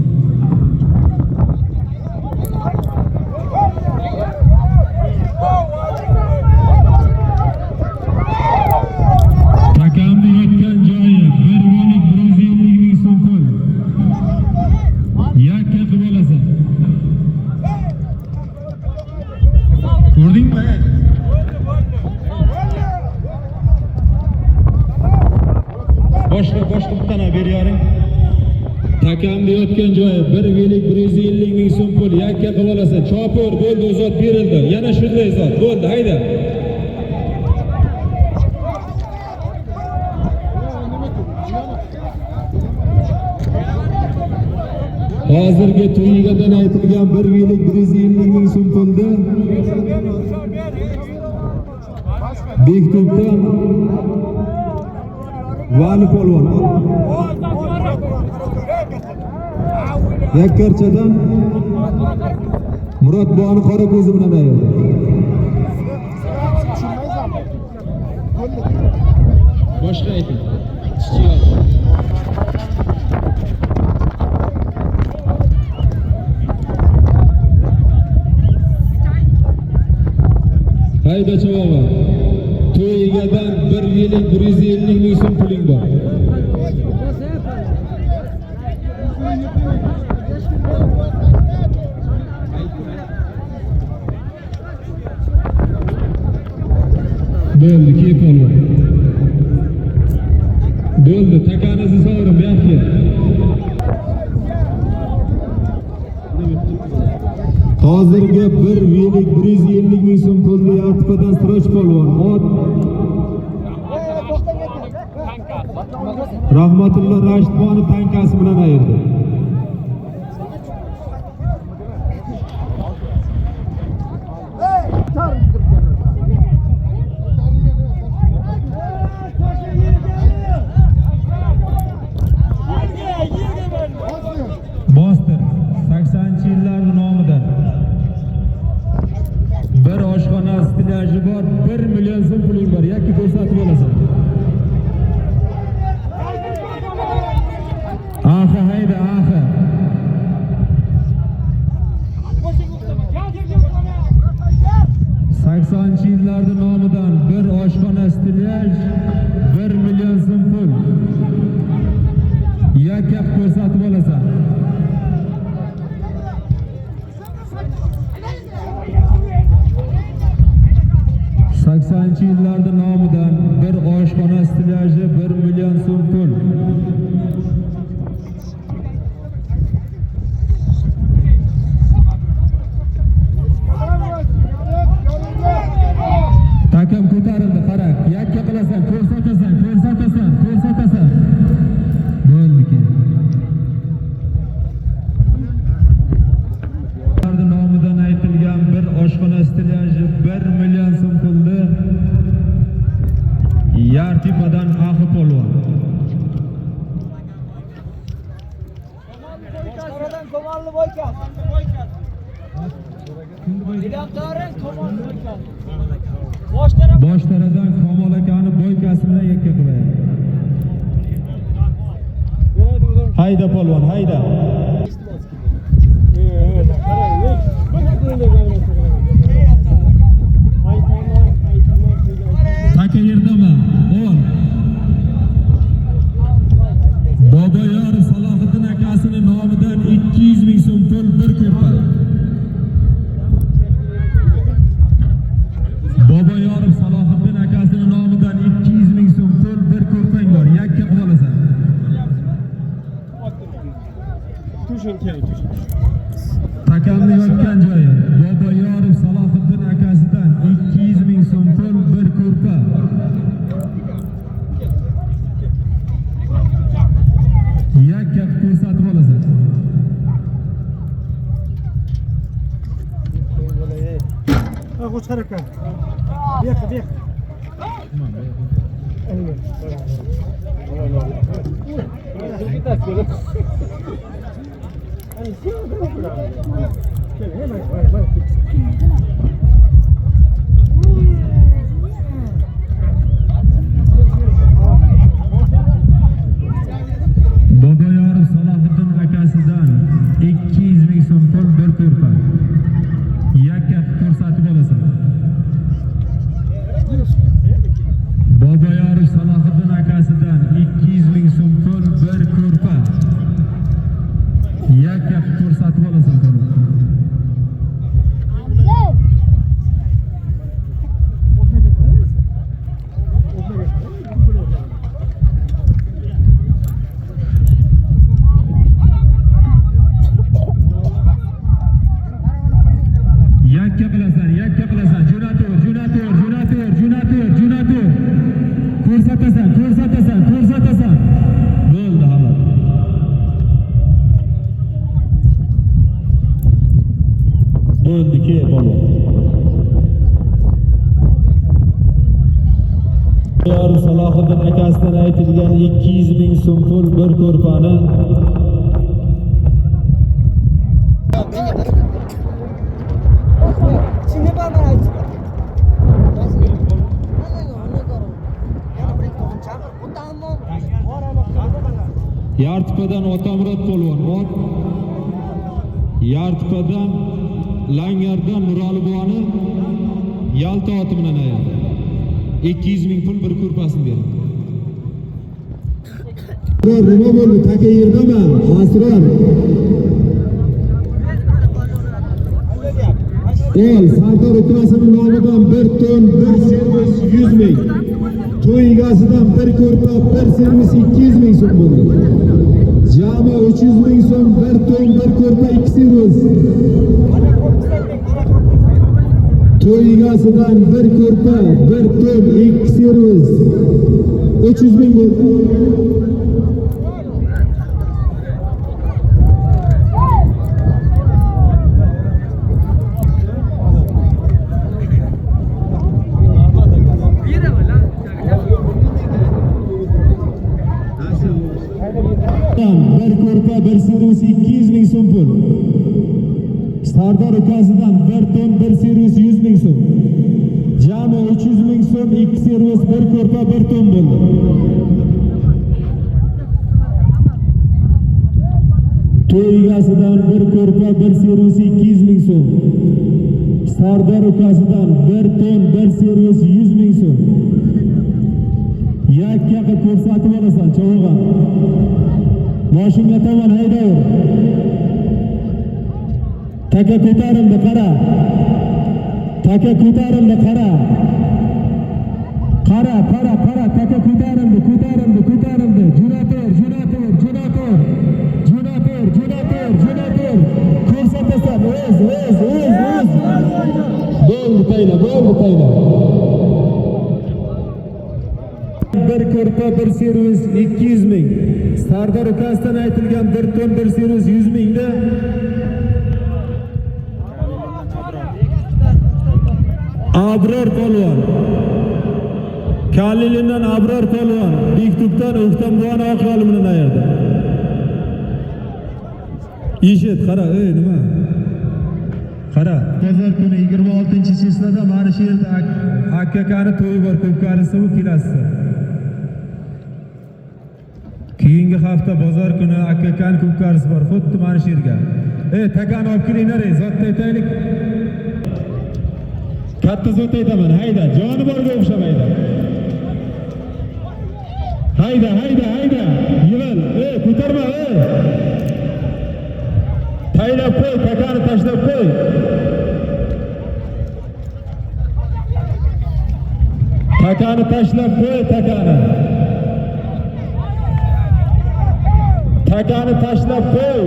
Takamni o'tgan joyi 1 yillik 150 tana beriyoring. Takamni yotgan joyi 1,150 ming so'm pul yakka qilib olasan. Chopur bo'ldi, uzat berildi. Yana shunday zot. Bo'ldi, hayda. Hozirgi to'yigadan aytilgan 1,150 ming so'm pulda Bekturkdan Vali polvon. Yakkarchadan Murod bog'ni qora ko'zi bilan ayoldi. Boshqa ayting. Ishchi yo'q. Hayda chavog'i. To'yigadan 1,150 ming so'm puling bor. Bo'ldi, kep olma. Bo'ldi, takanizni sovurim, yaxshi. Hozirgi 1,150 ming so'm pulni Yaltipadan Siroj polvon. Ot Rahmatulloh Rashidboni tankasi bilan ayirdi. Bostir 80-yillarning nomidan bir oshxona stilyaji bor, 1 million so'm puling bor, yoki ko'rsatib olasan. Aha, hayda, aha. Yillarning nomidan bir oshxona stilyaj 1 million so'm pul. Yakka ko'rsatib olasan. Yillarning nomidan bir oshxona stilyaji 1 million so'm pul. Takam ko'tarildi, qara. Yakka qilasan, ko'rsatasan. Bo'ldi. Nomidan aytilgan bir oshxona stilyaji 1 million so'm pulni Yartipadan Axi polvon. Komanlı boykat. Bilamtarin komanlı boykat. Boshtaradan Kamol akani boykasi bilan yakka qilaydi. Hayda polvon, hayda. Taka yerdami? O'l. Boboyor Salohiddin akasining nomidan 200 ming so'm pul bir ko'pa. Boboyor Salohiddin akasining nomidan 200 ming so'm pul bir ko'pang bor. Yakka qilib olasan. Takamni yotgan joyi Boboyor Salohiddin akasidan 200 ming so'm pul bir ko'rpa. Yakka ko'rsatib olasan. Qo'chqar aka. Bek. Boboyor Salohiddin akasidan 200 ming so'm pul bir ko'rpa. Yakka ko'rsatib olasan. Boboyor Salohiddin akasidan 200 ming so'm pul bir ko'rpa. Yakka ko'rsatib olasan. Turkiya polvon. Salohiddin akasidan aytilgan 200 ming so'm pul bir ko'rpani Şimdi bana açık. Yartipadan Otamurod polvon ot. Yartipadan Langardan Nurali buvani Yalta oti bilan ayadi. 200 ming pul bir ko'rpasini berdi. Nima bo'ldi? Taka yerdami? Asrar. El Sardor ukasining nomidan 1 ton 1 servis 100 ming. To'y egasidan bir ko'rpa 1 servis 200 ming so'm bo'ldi. Jami 300 ming so'm 1 ton 1 ko'rpa 2 servis. To'y egasidan bir ko'rpa 1 ton 2 servis 300 ming bo'ldi. Bir ko'rpa bir servis 200 ming so'm pul. Sardor ukasidan 1 ton 1 servis 100 ming so'm. Jami 300 ming so'm 2 servis 1 ko'rpa 1 ton bo'ldi. To'y egasidan 1 ko'rpa 1 servis 200 ming so'm. Sardor ukasidan 1 ton 1 servis 100 ming so'm. Yakka qilib ko'rsatib olasan, chavog'a. Mashina tomon haydavur. Taka ko'tarildi, qara. Taka ko'tarildi, qara. Qara, taka ko'tarildi. Jo'nator. Ko'rsatasan, o'z. Bo'ldi, tayla. Bir ko'rpa bir servis 200 ming. Sardor ukasidan aytilgan 1 ton 1 servis 100 mingda Abror polvon. Kalilindan Abror polvon. Bektukdan O'ktam buvani oqyoli bilan ayirdi. Eshit, qara, nima? Qara, bozor kuni 26-cheslada mana shu yerda akakani to'yi bor, ko'pkarisi bu kelasiz. Keyingi hafta bozor kuni akakan ko'pkarisi bor, xuddi mana shu yerga. Takani olib kelinglar, zotni aytaylik. Katta zot aytaman, hayda, joni borga o'xshamaydi. Hayda. Yig'il, ko'tarma, Taylab qo'y, takani tashlab qo'y. Takani tashlab qo'y, takani. Takani tashlab qo'y.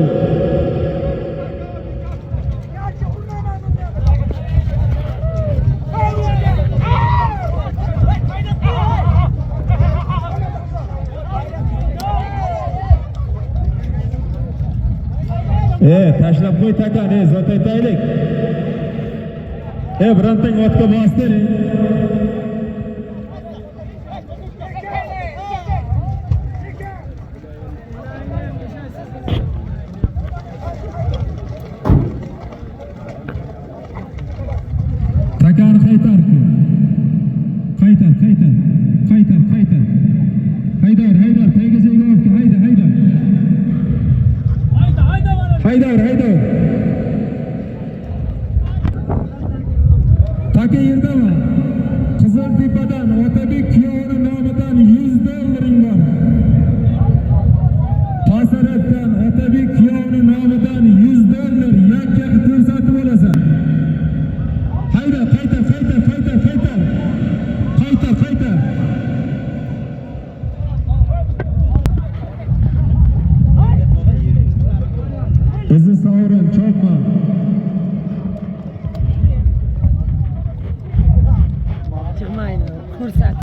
Tashlab qo'y takani, zot aytaylik. Birontang otga bosdir. Takani qaytar. Haydar, tegizga olib, hayda. Haydar. Taka yerdami? Qiziltepadan Otabek kuyovining nomidan 100 dollaring bor. Pasaratdan Otabek kuyovining nomidan 100 dollar yakka ko'rsatib olasan. Hayda, qaytar. Izi sovrin, chopma. Chiqmaydi, ko'rsat.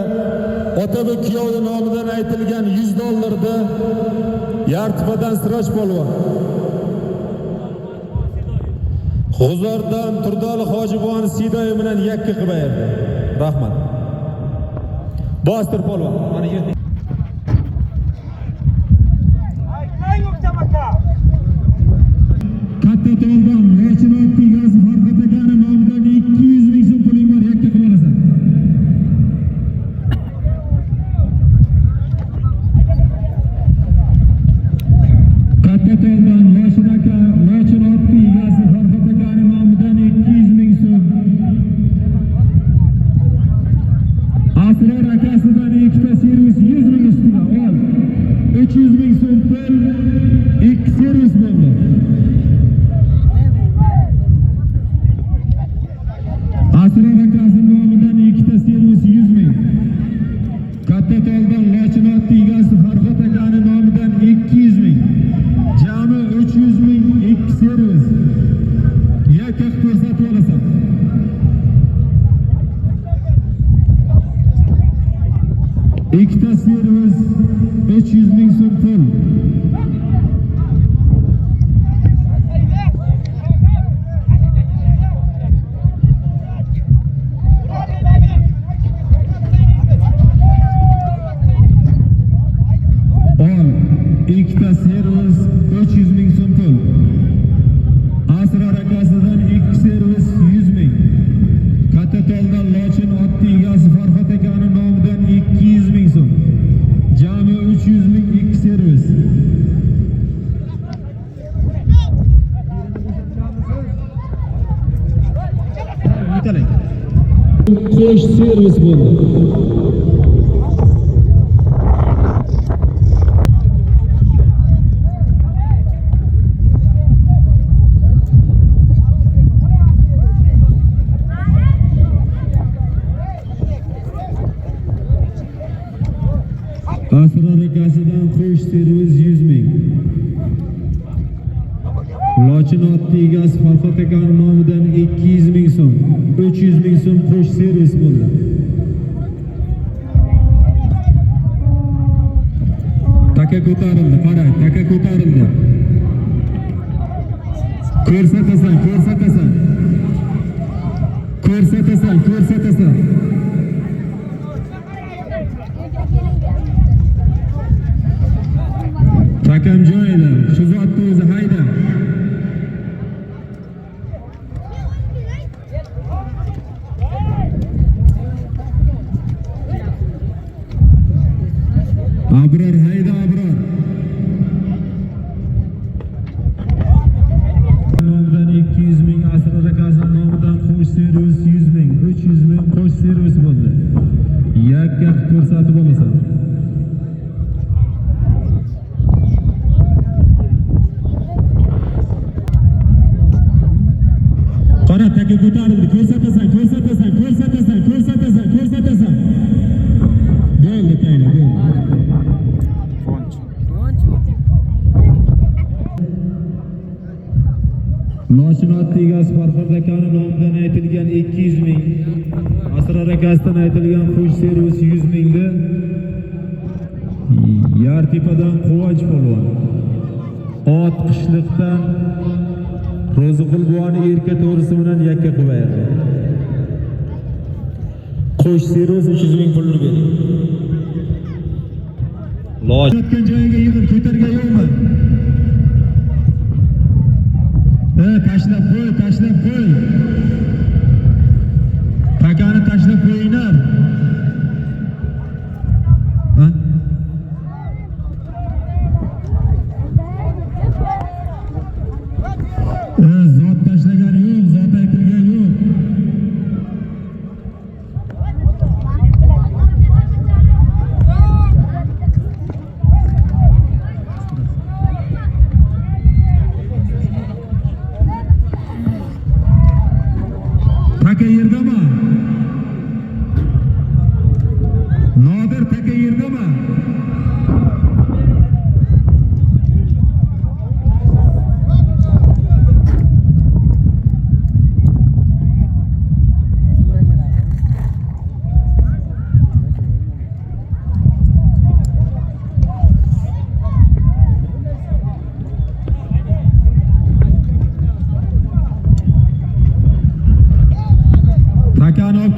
Otabek kuyovining nomidan aytilgan 100 dollarni Yartipadan Siroj polvon. G'uzordan Turdali Hojibon Sidoy bilan yakka qilib berdi. Rahmat. Bostir polvon. Mana yerda. Katta to'ldan lekin oddiy gaz Farhod akani nomidan 200 ming so'm puling bor, yakka qilib olasan. Katta to'ldan lekin aka, lekin oddiy gaz Farhod akani nomidan 200 ming so'm. Asrar akasidan ikkita servis 100 ming ustiga ol. 300 ming so'm pul, 2 servis bo'ldi. Asrar akasi nomidan ikkita servis 100 ming. Katta to'ldan lekin oddiy gaz Farhod akani nomidan 200 ming. Jami 300 ming, 2 servis. Yakka ko'rsatib olasan. Ikkita servis 300 ming so'm pul. Ikkita servis 300 ming so'm pul. Asrar akasidan 2 servis 100 ming. Katta to'ldan lekin oddiy gaz Farhod akani nomidan 200 ming so'm. Jami 300 ming, 2 servis. Qo'sh servis bo'ldi. Asrar akasidan qo'sh servis 100 ming. Lekin oddiy gaz Farhod akani nomidan 200 ming so'm. 300 ming so'm qo'sh servis bo'ldi. Taka ko'tarildi, qarang, taka ko'tarildi. Ko'rsatasan, ko'rsatasan. Ko'rsatasan, ko'rsatasan. Takam joyida, shu zotni o'zi hayda. Abror hayda, Abror. Nomidan 200 ming, Asrar akasi nomidan qo'sh servis 100 ming, 300 ming qo'sh servis bo'ldi. Yakka ko'rsatib olasan. Qara, taka ko'tarildi. Ko'rsatasan, ko'rsatasan, ko'rsatasan, ko'rsatasan, ko'rsatasan. Bo'ldi, tayla, bo'ldi. Lekin oddiy gaz Farhod akani nomidan aytilgan 200 ming. Asrar akasidan aytilgan qo'sh servis 100 mingni. Yartepadan Quvonch polvon. Ot qishliqdan Ro'ziqul buvani erka to'g'risi bilan yakka qilib berdi. Qo'sh servis 300 ming pulni bering. Yotgan joyiga yig'ib ko'targan yo'qmi? Tashlab qo'y, tashlab qo'y. Takani tashlab qo'yinglar. Ha? Zot tashlagani yo'q, zot aytilgan yo'q.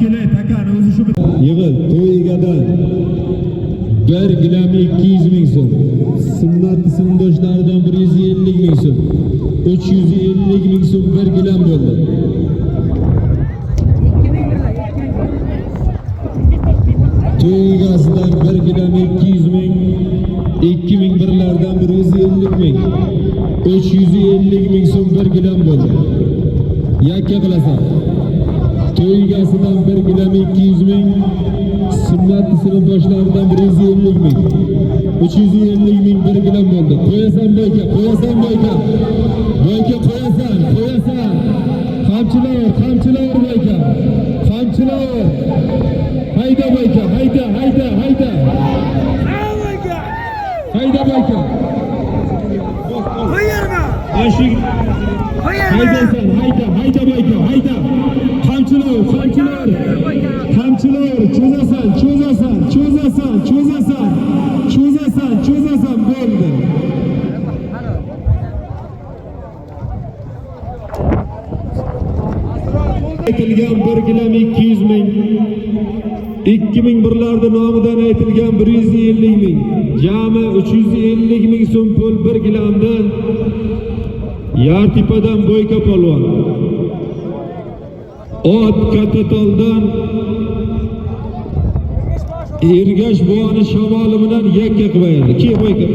kelay takan o'zi shu yig'il to'y egadan 1 gilam 200 ming so'm, sunnat sinfdoshlaridan 150 ming so'm, 350 ming so'm 1 gilam bo'ldi. To'y egasidan 1 gilam 200 ming, 2000 birlardan 150 ming, 350 ming so'm 1 gilam bo'ldi. Yakka qilasan. To'y egasidan 1 gilam 200 ming, sunnat sinfdoshlaridan 150 ming, 350 ming 1 gilam bo'ldi. Qo'yasan boyka, qo'yasan boyka. Boyka qo'yasan, qo'yasan. Qamchilar boyka. Qamchilar. Hayda boyka, hayda. Hayda boyka. Qo'yarma. Ashik. Haydasan, hayda boyka, hayda. Qamchilar. Cho'zasan bo'ldi. Aytilgan 1 gilam 200 ming, 2000 birlarda nomidan aytilgan 150 ming, jami 350 ming so'm pul 1 gilamda Yartepadan Bo'yka polvon. Ot Katatoldan Ergash buvani shamoli bilan yakka qilib berdi. Ke Bo'yka.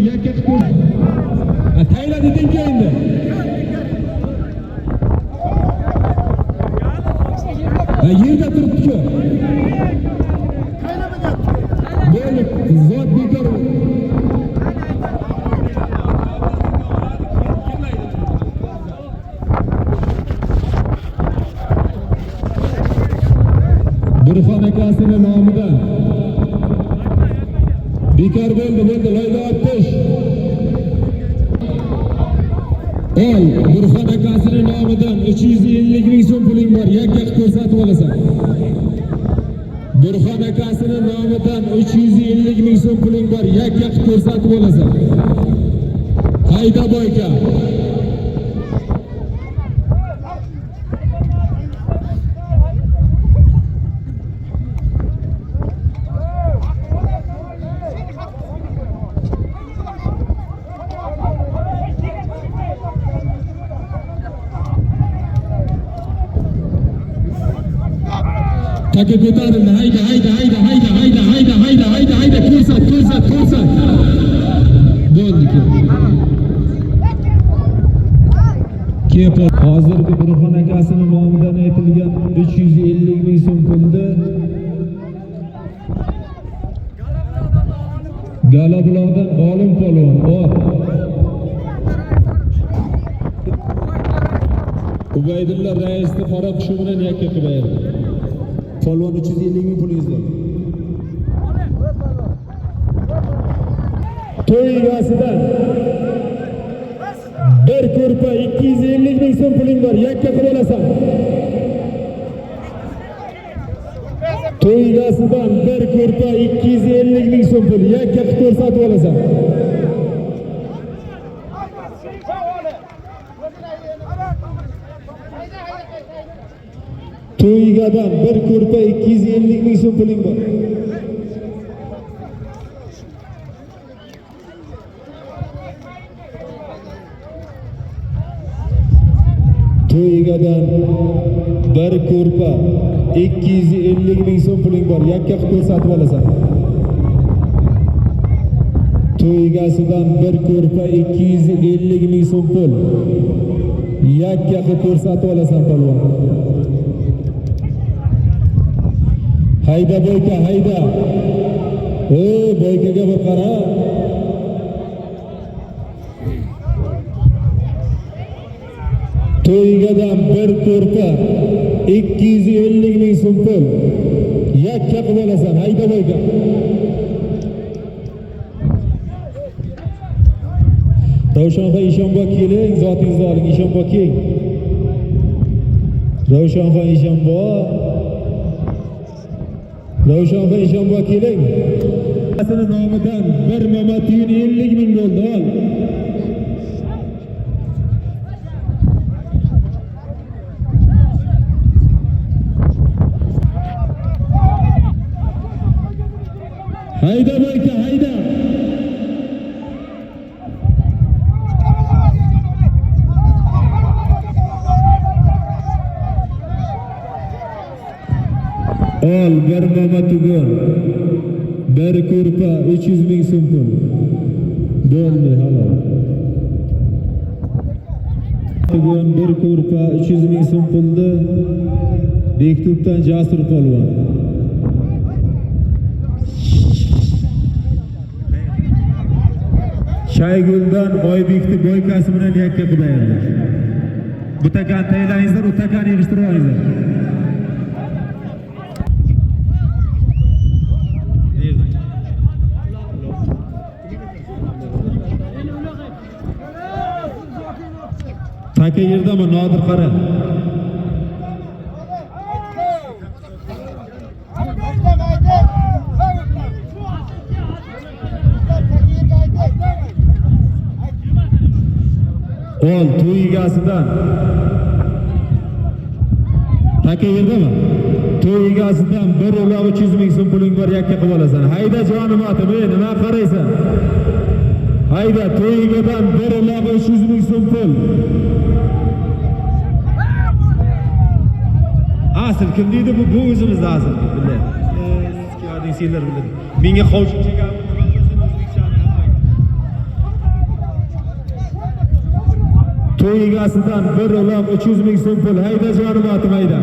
Yakka qilib. Tayla deding endi. Yerda turibdi-ku. Bo'ldi, zot bekor. Burxon akasining nomidan bekor bo'ldi, loyda ottish. Ol, Burxon akasining nomidan 350 ming so'm puling bor, yakka qilib ko'rsatib olasan. Burxon akasining nomidan 350 ming so'm puling bor, yakka qilib ko'rsatib olasan. Hayda boyka. Taka ko'tarildi. Hayda. Ko'rsat. Bo'ldi-ku. Kepol hozirgi Burxon akasining nomidan aytilgan 350 ming so'm pulni Galabuloqdan Olim polvon. Ubaydulla raisni qora qushi bilan yakka qilib berdi. Polvon 350 ming pulingiz bor. To'y egasidan 1 ko'rpa 250 ming so'm puling bor, yakka qilib olasan. To'y egasidan 1 ko'rpa 250 ming so'm pul, yakka qilib ko'rsatib olasan. To'y egadan 1 ko'rpa 250 ming so'm puling bor. To'y egadan 1 ko'rpa 250 ming so'm puling bor, yakka qilib ko'rsatib olasan. To'y egasidan 1 ko'rpa 250 ming so'm pul, yakka qilib ko'rsatib olasan polvon. Hayda boyka, hayda. Boykaga bir qara. To'y egadan 1 ko'rpa 250 ming so'm pul, yakka qilib olasan. Hayda boyka. Ravshanxon Eshonboy keling, zotingizni oling. Eshonboy keling. Ravshanxon Eshonboy keling. Asının nomidan bir Mamatyun 50.000 bo'ldi. Ol. Hayda boyka, hayda. Ol bir Mamatyun. Bir kurpa 300.000 so'm pul. Bo'ldi halol. Bugun bir kurpa 300.000 so'm pulni Bektubdan Jasur polvon. Shayguldan Oybekni boykasi bilan yakka qilaylar. Bu takan taylaringizlar, u takani yig'ishtirib olinglar. Taka yerdami Nodir qara. Ol to'y egasidan. Taka yerdami? To'y egasidan bir uloq 300.000 so'm puling bor yakka qilib olasan. Hayda jonim otim, nima qaraysan? Hayda to'y egadan bir uloq 300.000 so'm pul. Asıl kim deydi bu o'zimizda asıl biladi. Sizga senlar biladi. Menga qovchi chekan to'y egasidan bir uloq 300.000 so'm pul. Hayda jonim otim, hayda.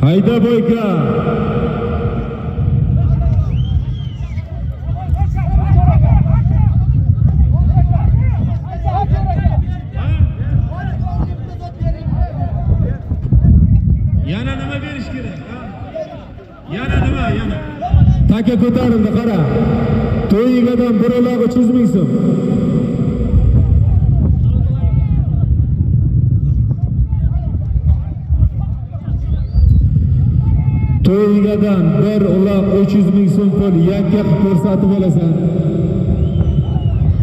Hayda boyka. Yana nima berish kerak? Yana nima? Yana. Taka ko'tarildi, qara. To'y egadan bir uloq 300.000 so'm. To'y egadan bir uloq 300.000 so'm pul yakka qilib ko'rsatib olasan.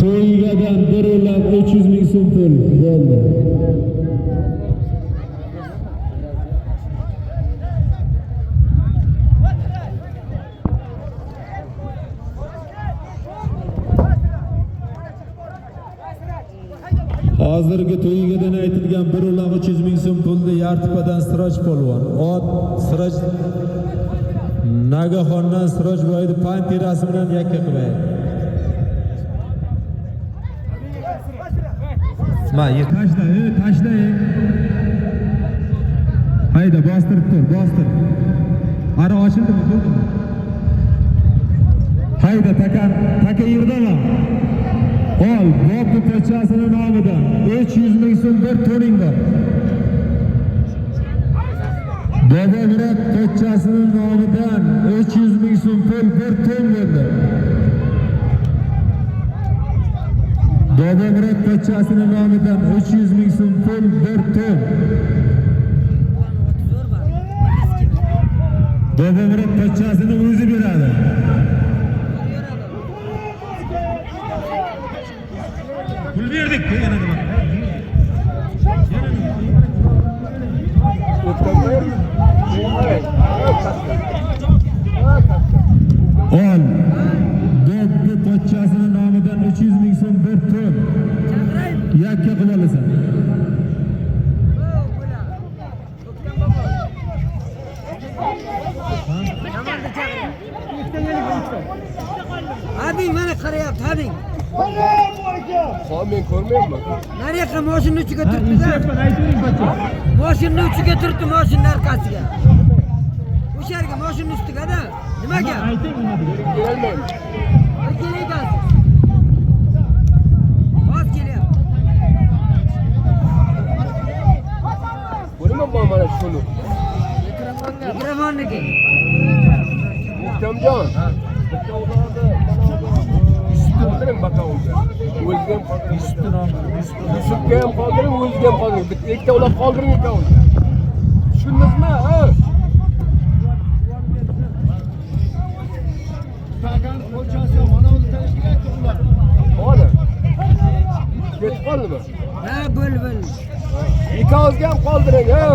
To'y egadan bir uloq 300.000 so'm pul bo'ldi. Hozirgi to'yigadan aytilgan bir uloq 300.000 so'm pulni Yartipadan Siroj polvon. Ot Siroj Nagaxondan Siroj boydi panterasi bilan yakka qilay. Ma, tashla. Hayda bostirib tur, bostir. Ara ochildimi, bo'ldimi? Hayda taka yerdami? Ol, Bobbi pochchasining nomidan 300.000 so'm bir to'ning bor. Bobomurod pochchasining nomidan 300.000 so'm pul bir to'n bo'ldi. Bobomurod pochchasining nomidan 300.000 so'm pul bir to'n. Bobomurod pochchasini o'zi beradi. Pul verdik, yana nima? Ol, Bobbi pochchasining nomidan 300.000 so'm bir to'n. Yakka qilib olasan. Ading mana qarayapti, ading. Men ko'rmayapman. Nariyoqqa mashina uchiga turibdi-da. Mashina uchiga turibdi, mashina orqasiga. O'sha yerga mashina ustiga-da. Nimaga? Ayting nima deb. Kelmayman. Kelayapsiz. Hozir kelyapti. Ko'raman mana shuni. Mikrofonniki. Muhtamjon. Bitta o'g'lonni qoldiring bakovga. O'ziga ham qoldiring. Yusufga ham qoldiring, o'ziga ham qoldiring. Bitta ikkita uloq qoldiring ekan. Tushundingizmi? Takan ko'chasi mana uni tanishga aytdilar. Hadi. Ketib qoldimi? Ha, bo'l. Ikkovizga ham qoldiring, ha.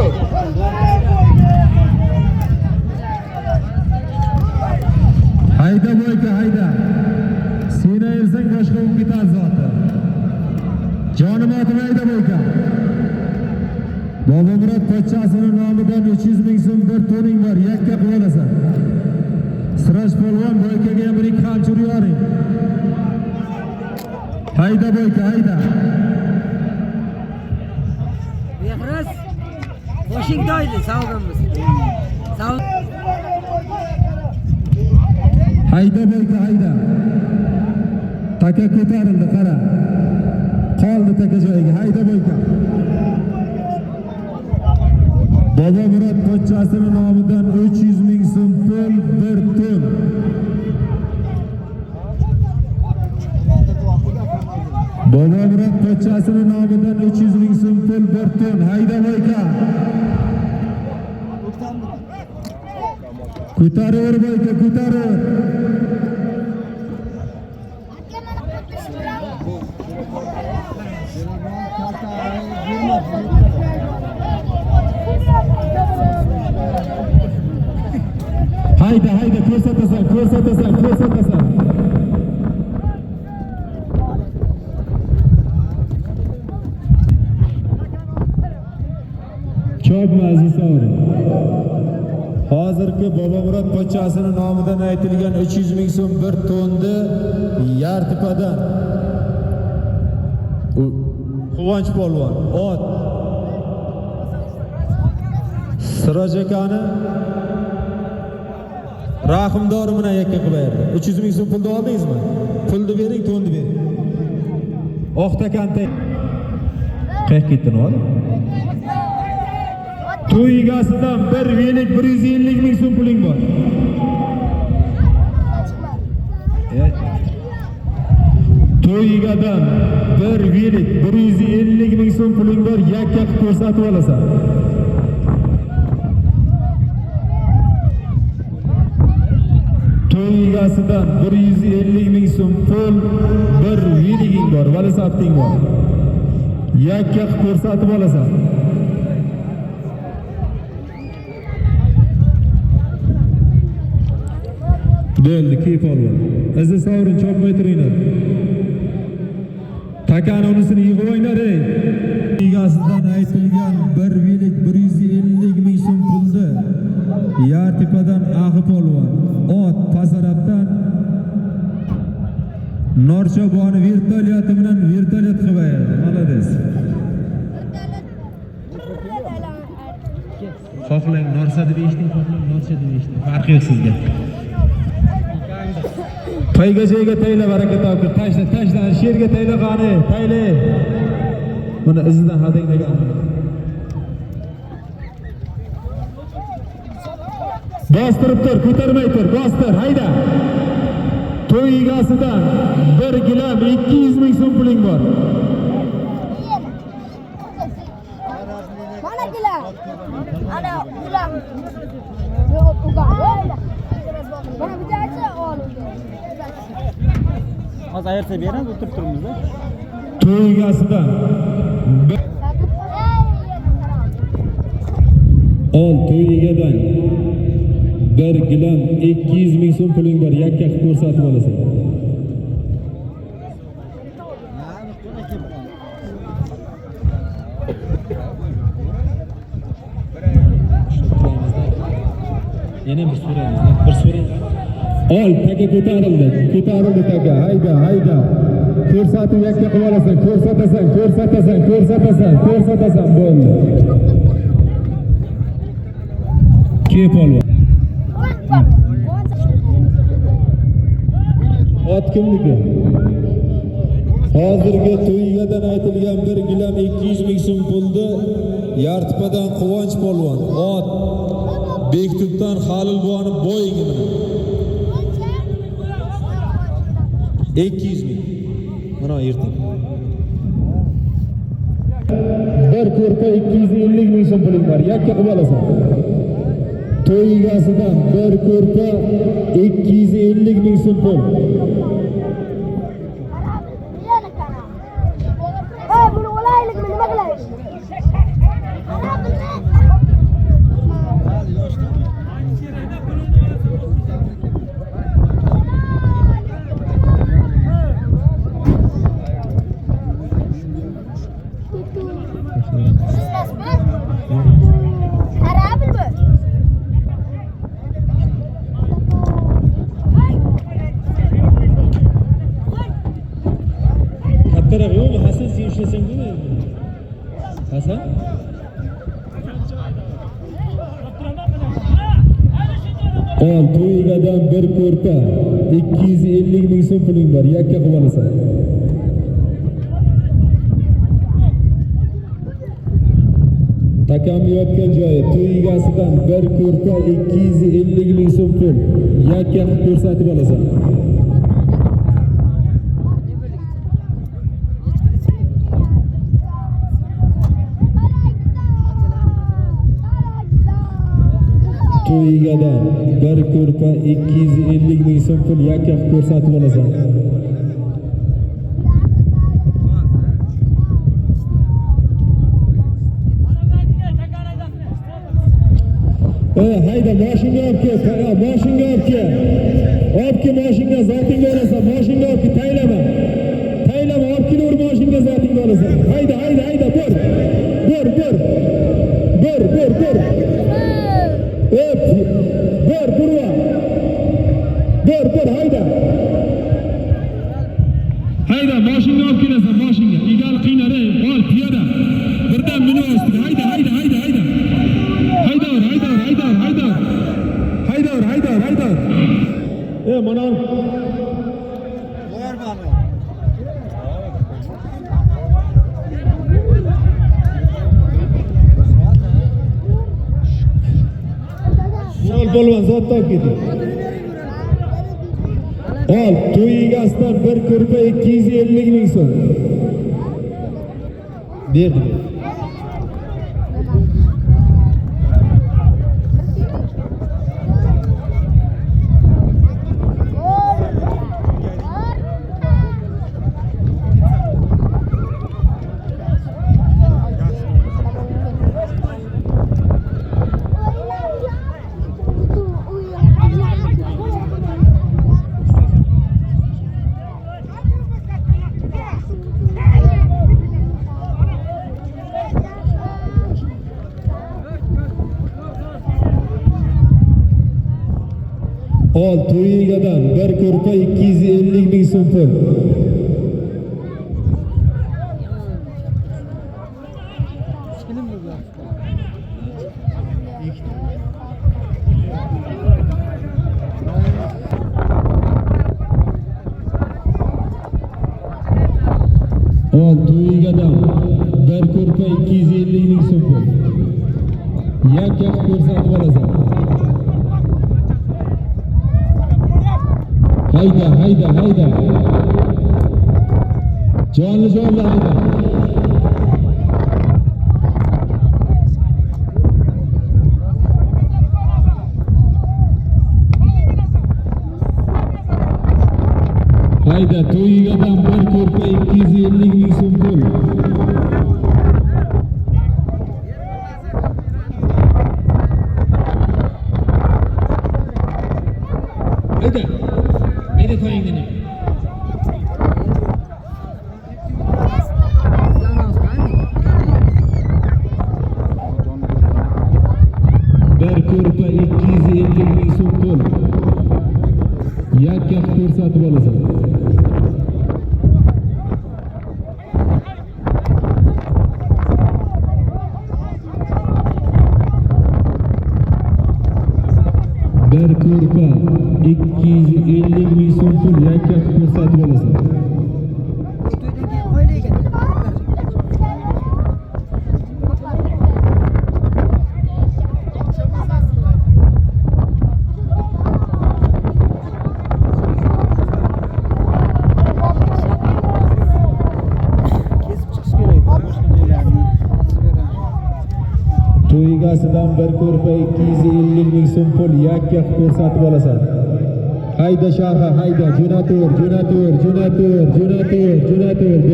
Hayda boyka, hayda. Sen ayrsang boshqa un ketadi zoti. Jonim otim hayda boyka. Bobomurod pochchasining nomidan 300 ming so'm bir to'ning bor, yakka qilib olasan. Siraj polvon boykaga ham bir ikki qamchi yuboring. Hayda boyka, hayda. Behras. Boshing doydi, savg'amiz. Hayda boyka, hayda. Taka ko'tarildi, qara. Qoldi taka joyiga, hayda boyka. Bobomurod pochchasining nomidan 300 ming so'm pul, bir ton. Bobomurod pochchasining nomidan 300 ming so'm pul, bir ton. Hayda boyka. Ko'taravur boyka, ko'taravur. Hayda, ko'rsatasan. Ko'pmi aziz savri? Hozirgi Bobomurod pochchasining nomidan aytilgan 300 ming so'm bir tonni Yartepadan Quvonch polvon ot Siroj akani rahimdori bilan yakka qilib berdi. 300 ming so'm pulni oldingizmi? Pulni bering, tonni bering. Oqtakanta qayerga ketdin o'g'lim? To'y egasidan bir velik 150 ming so'm puling bor. To'y egadan bir velik 150 ming so'm puling bor, yakka qilib ko'rsatib olasan. To'y egasidan 150 ming so'm pul, bir veliging bor, valisabting bor. Yakka qilib ko'rsatib olasan. Bo'ldi, keyf olib. Aziz sovrin chopmay turinglar. Takani unisini yig'ib o'ynar ey. Egasidan aytilgan bir velik 150 ming so'm pulni Yartepadan Ag'i polvon ot Pasarabdan Norchoboni vertolyoti bilan vertolyot qilib berdi. Malades. Xohlang Norsa deb eshiting, xohlang Norcha deb eshiting. Farqi yo'q sizga. To'yga joyga tayla baraka topib, tashla, sherga tayla qani, tayla. Buni izidan hadanglagan. Bostirib tur, ko'tarmay tur, bostir, hayda. To'y egasidan 1 gilam 200 ming so'm puling bor. Mana gilam. Ana gilam. Yo'q, uga. Mana bittasi oldi. Hozir ayirsa beramiz, o'tirib turibmiz-da. To'y egasidan to'y egadan 1 gilam 200 ming so'm puling bor, yakka qilib ko'rsatib olasan. Yana bir so'raymiz. Ol, taka ko'tarildi taka. Hayda. Ko'rsatib yakka qilib olasan, ko'rsatasan, bo'ldi. Kep ol. Ot kimniki? Hozirgi to'yigadan aytilgan 1 gilam 200 ming so'm pulni Yartepadan Quvonch polvon ot Bektubdan Halil buvani bo'yingi bilan 200 ming. Mana yirting. Bir ko'rpa 250 ming so'm puling bor, yakka qilib olasan. to'y egasidan bir ko'rpa 250 ming so'm pul. Hey, bunu olaylık nima qilaylik? Kattaroq yo'qmi? Hasan sen ishlasang nima endi? Hasan? Ol to'y egadan bir ko'rpa 250 ming so'm puling bor. Yakka qilib olasan. Takamni yotgan joyi to'y egasidan bir ko'rpa 250 ming so'm pul. Yakka qilib ko'rsatib olasan. To'y egadan bir ko'rpa 250 ming so'm pul yakka qilib ko'rsatib olasan. Hayda mashina olib kel, mashina olib kel. Olib kel mashina zotingga olasan, mashina olib kel, taylama. Taylama, olib kel mashina zotingga olasan. Hayda, bor. Burva. Bor, hayda. Hayda, mashina olib kelasan, mashina. Egal qiynar, ol, piyoda. Birdan mini ostiga, hayda. Haydar. Mana. Qo'yar bani. Ol polvon zot topib keting. Ol, to'y egasidan bir ko'rpa 250 ming so'm. Berdim. Ol, to'y egadan bir ko'rpa 250 ming so'm pul. Ol, to'y egadan bir ko'rpa 250 ming so'm pul. Yakka ko'rsatib olasan. Hayda. Jonli hayda. Hayda, to'y egadan bir ko'rpa 250 ming so'm pul. Hayda to'yingni. Bir ko'rpa 250 ming so'm pul. Yakka ko'rsatib olasan. Bir ko'rpa 250 ming so'm pul yakka ko'rsatib olasan. To'ydan keyin oila ekan. To'y egasidan bir ko'rpa 250 ming so'm pul yakka ko'rsatib olasan. Hayda Shaha, hayda, jo'natur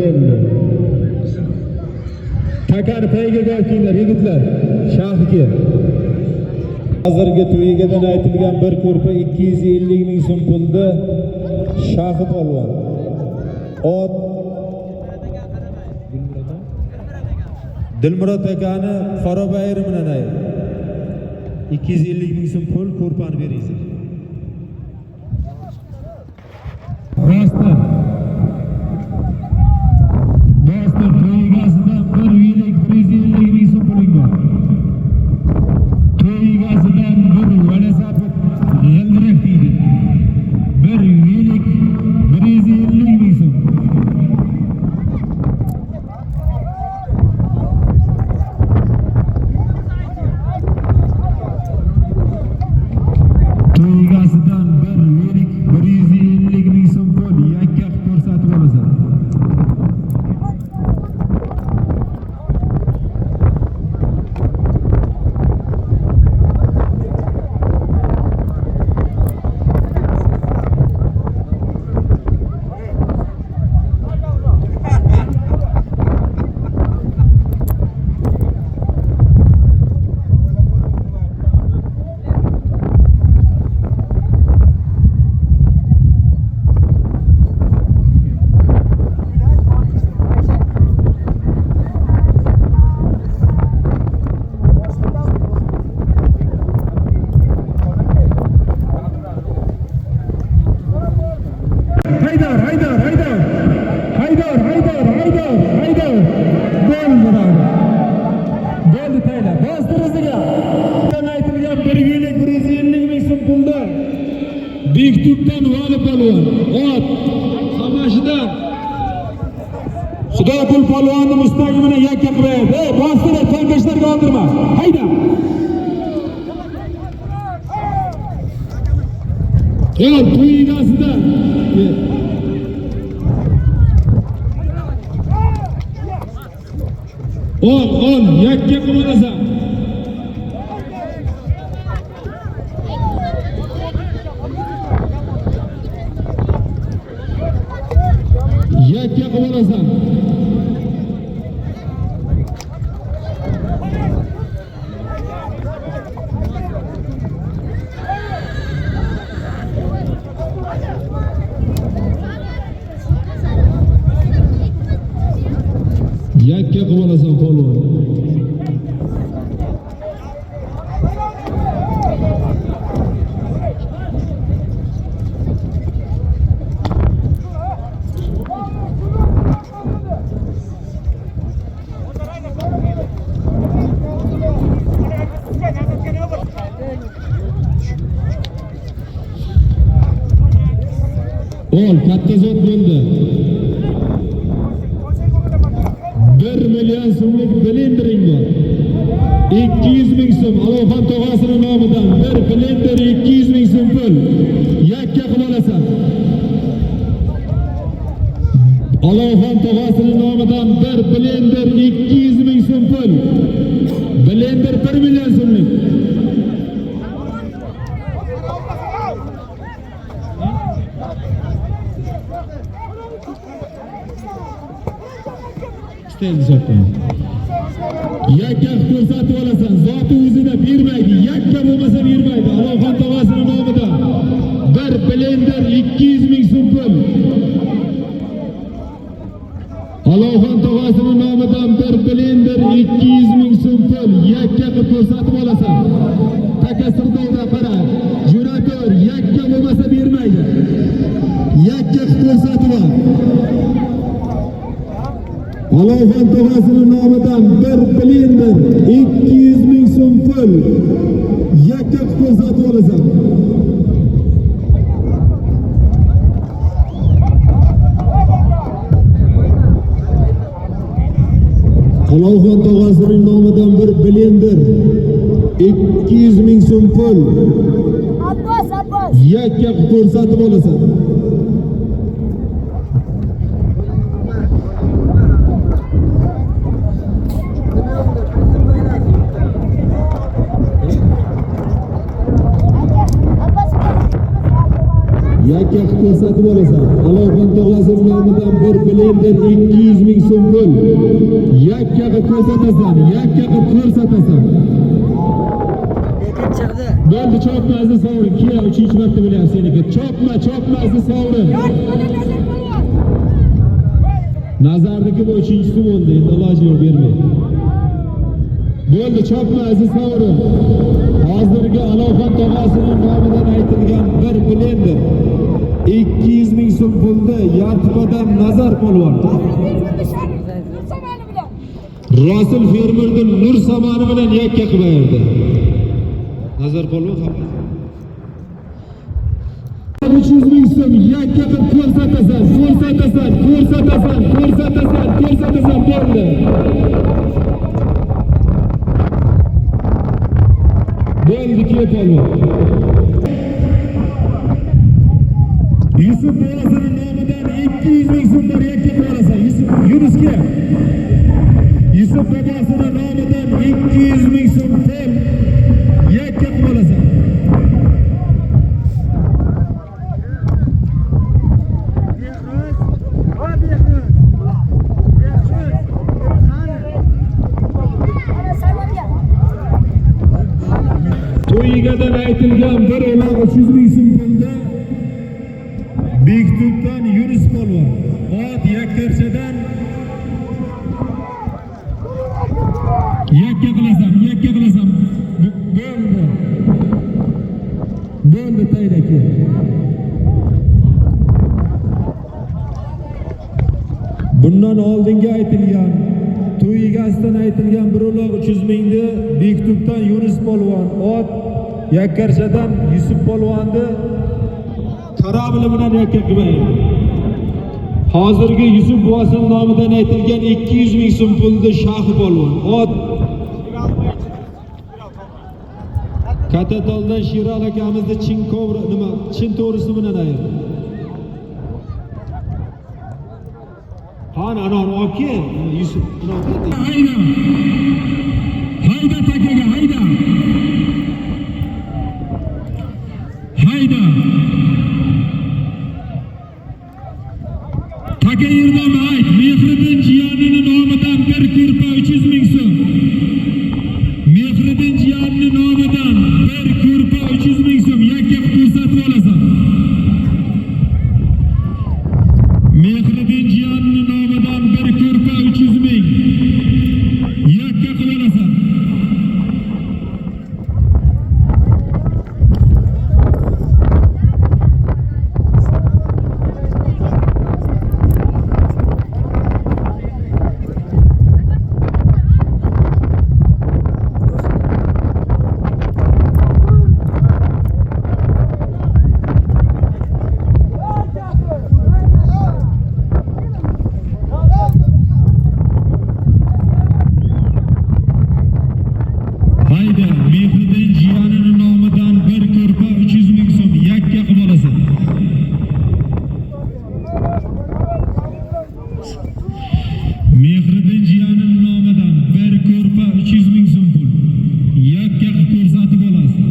bo'ldi. Takar payga qo'yinglar yigitlar. Shahga. Hozirgi to'y egadan aytilgan bir ko'rpa 250 ming so'm pulni Shahi polvon. Ot Dilmurod akani qora bayramidan ay 250 ming so'm pul ko'rpani beringizlar. Dostlar, to'y egasidan bir yillik 150 ming so'm puling bor. To'y egasidan bir velosiped g'ildirak deydi. Bir yillik 150 ming so'm. To'y egasidan bir yillik 150 ming so'm pul yakka ko'rsatib olasan. Haydar. Bo'ldi taylar. Bostirisiga. Aytilgan 150 ming so'm pulda Bekturkdan Vali polvon, ot Qamashidan Xudoqul polvonni mustaqimini yakka qiladi. Bostirib tankashlarga oldirma. Hayda. To'y egasida ol, yakka qilib olasan. Yakka qilib olasan. Yakka qilib olasan polvon. Ol, katta zot bo'ldi. 1 million so'mlik blendering bor. 200 ming so'm Allohxon tog'asining nomidan bir blender 200 ming so'm pul yakka qilib olasan. Allohxon tog'asining nomidan bir blender 200 ming so'm pul. Blender 1 million so'mlik. Yakka ko'rsatib olasan. Zoti o'zida bermaydi. Yakka bo'lmasa bermaydi. Allohxon tog'asining nomidan bir blender 200 ming so'm pul. Allohxon tog'asining nomidan bir blender 200 ming so'm pul yakka qilib ko'rsatib olasan. Takasirda qara. Jo'nator yakka bo'lmasa bermaydi. Yakka qilib ko'rsatib ol. Allohxon tog'asining nomidan bir blender 200 ming so'm pul yakka qilib ko'rsatib olasan. Allohxon tog'asining nomidan bir blender 200 ming so'm pul yakka qilib ko'rsatib olasan. yakka qilib ko'rsatib olasan. Alohon Tog'asi nomidan bir blender 200 ming so'm pul. Yakka qilib ko'rsatasan, yakka qilib ko'rsatasan. Lekin chiqdi. Bo'ldi, chopma aziz sovrin. Keyin 3-chi marta bo'lyapti seniki. Chopma aziz sovrin. Nazarniki bu 3-chisi bo'ldi. Endi iloji yo'q bermay. Bo'ldi, chopma aziz sovrin. Hozirgi Alohon Tog'asining nomidan aytilgan bir blender 200 ming so'm pulda Yartipadan Nazar polvon. Rasul fermerdan nur samoni bilan yakka qilib berdi. Nazar polvon xabar. 300 ming so'm yakka qilib ko'rsatasan bo'ldi. Bo'ldi ki polvon. Yusuf Bolasini nomidan 200 ming so'm yakka qilib olasan. Yunusga. Yusuf Bolasini nomidan 200 ming so'm yakka qilib olasan. To'yigadan aytilgan bir o'loq 300 ming so'm pulda Bektubdan Yunus polvon. Ot yakkarchadan yakka qilasan. Bo'ldi taydaki. Bundan oldingi aytilgan to'y egasidan aytilgan bir o'loq 300 mingni Bektubdan Yunus polvon, ot yakkarchadan Yusuf polvonni karabli bilan yakka qilmaydi. Hozirgi Yusuf Bosin nomidan aytilgan 200 ming so'm pulda Shahi polvon, ot Katatoldan Shiral akamizni chin to'g'risi bilan ayirdi. Qani anani olib kel, Yusuf. Hayda takaga, hayda. Taka yerdan ayt, Mehriddin jiyanining nomidan bir ko'rpa 300 ming so'm. Mehriddin jiyanining nomidan bir ko'rpa 300 ming so'm yakka ko'rsatib olasan. Mehriddin jiyanining nomidan bir ko'rpa 300 ming yakka qilib olasan. Hayda, Mehriddin jiyanining nomidan bir ko'rpa 300 ming so'm yakka qilib olasan. Mehriddin jiyanining nomidan bir ko'rpa 300 ming so'm pul yakka qilib ko'rsatib olasan.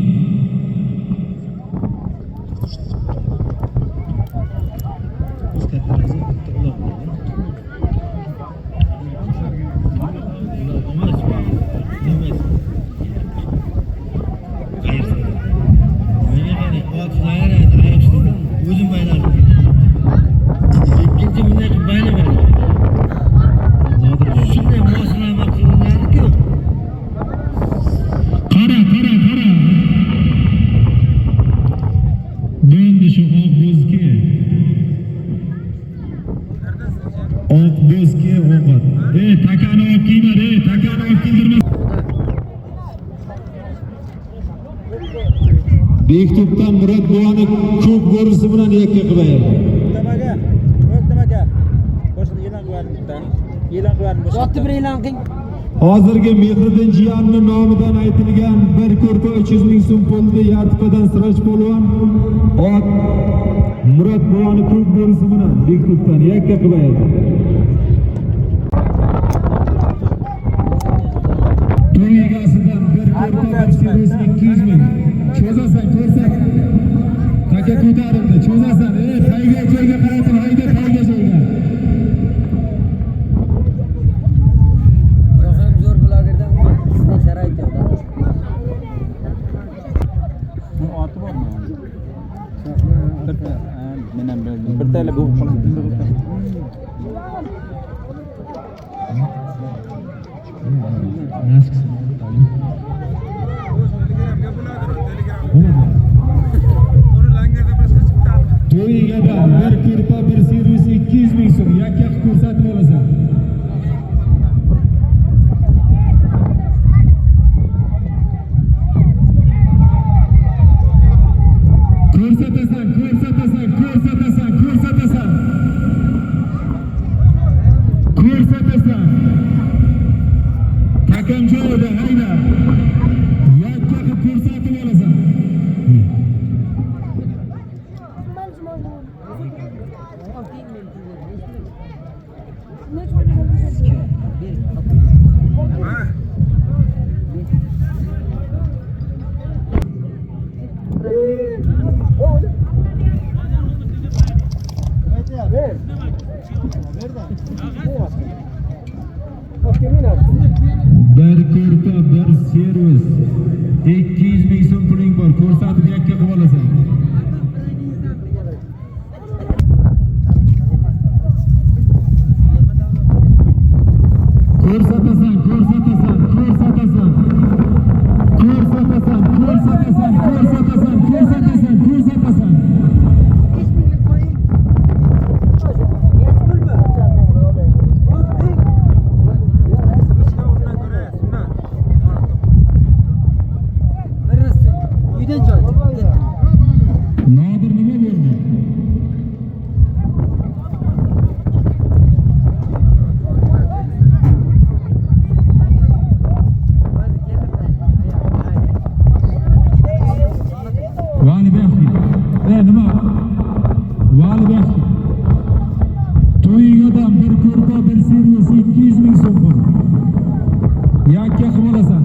Takani olib kelma, takani olib keldirma. Bektubdan Murod buvani ko'p bo'risi bilan yakka qilib berdi. Nimaga? Boshqa e'lon qilardim. E'lon qilardim boshqa. Zotni bir e'lon qiling. Hozirgi Mehriddin jiyanining nomidan aytilgan bir ko'rpa 300 ming so'm pulda Yartipadan Siroj polvon, ot Murod buvani ko'p bo'risi bilan Bektubdan yakka qilib berdi. To'y egasidan bir ko'rpa 200 ming. Cho'zasan, ko'rsat. Taka ko'tarildi, cho'zasan. joyida haydab yakka qilib ko'rsatib olasan. Bir ko'rpa, bir servis. 200 ming so'm puling bor. Ko'rsatib yakka qilib olasan. Ko'rsatasan, ko'rsatasan, ko'rsatasan. Ko'rsatasan, ko'rsatasan, ko'rsatasan, ko'rsatasan, ko'rsatasan. Nodir nima bo'ldi? Vali Behki. Nima? Vali Behki. To'yigadan bir ko'rpa, bir servis 200 ming so'm pul. Yakka qilib olasan.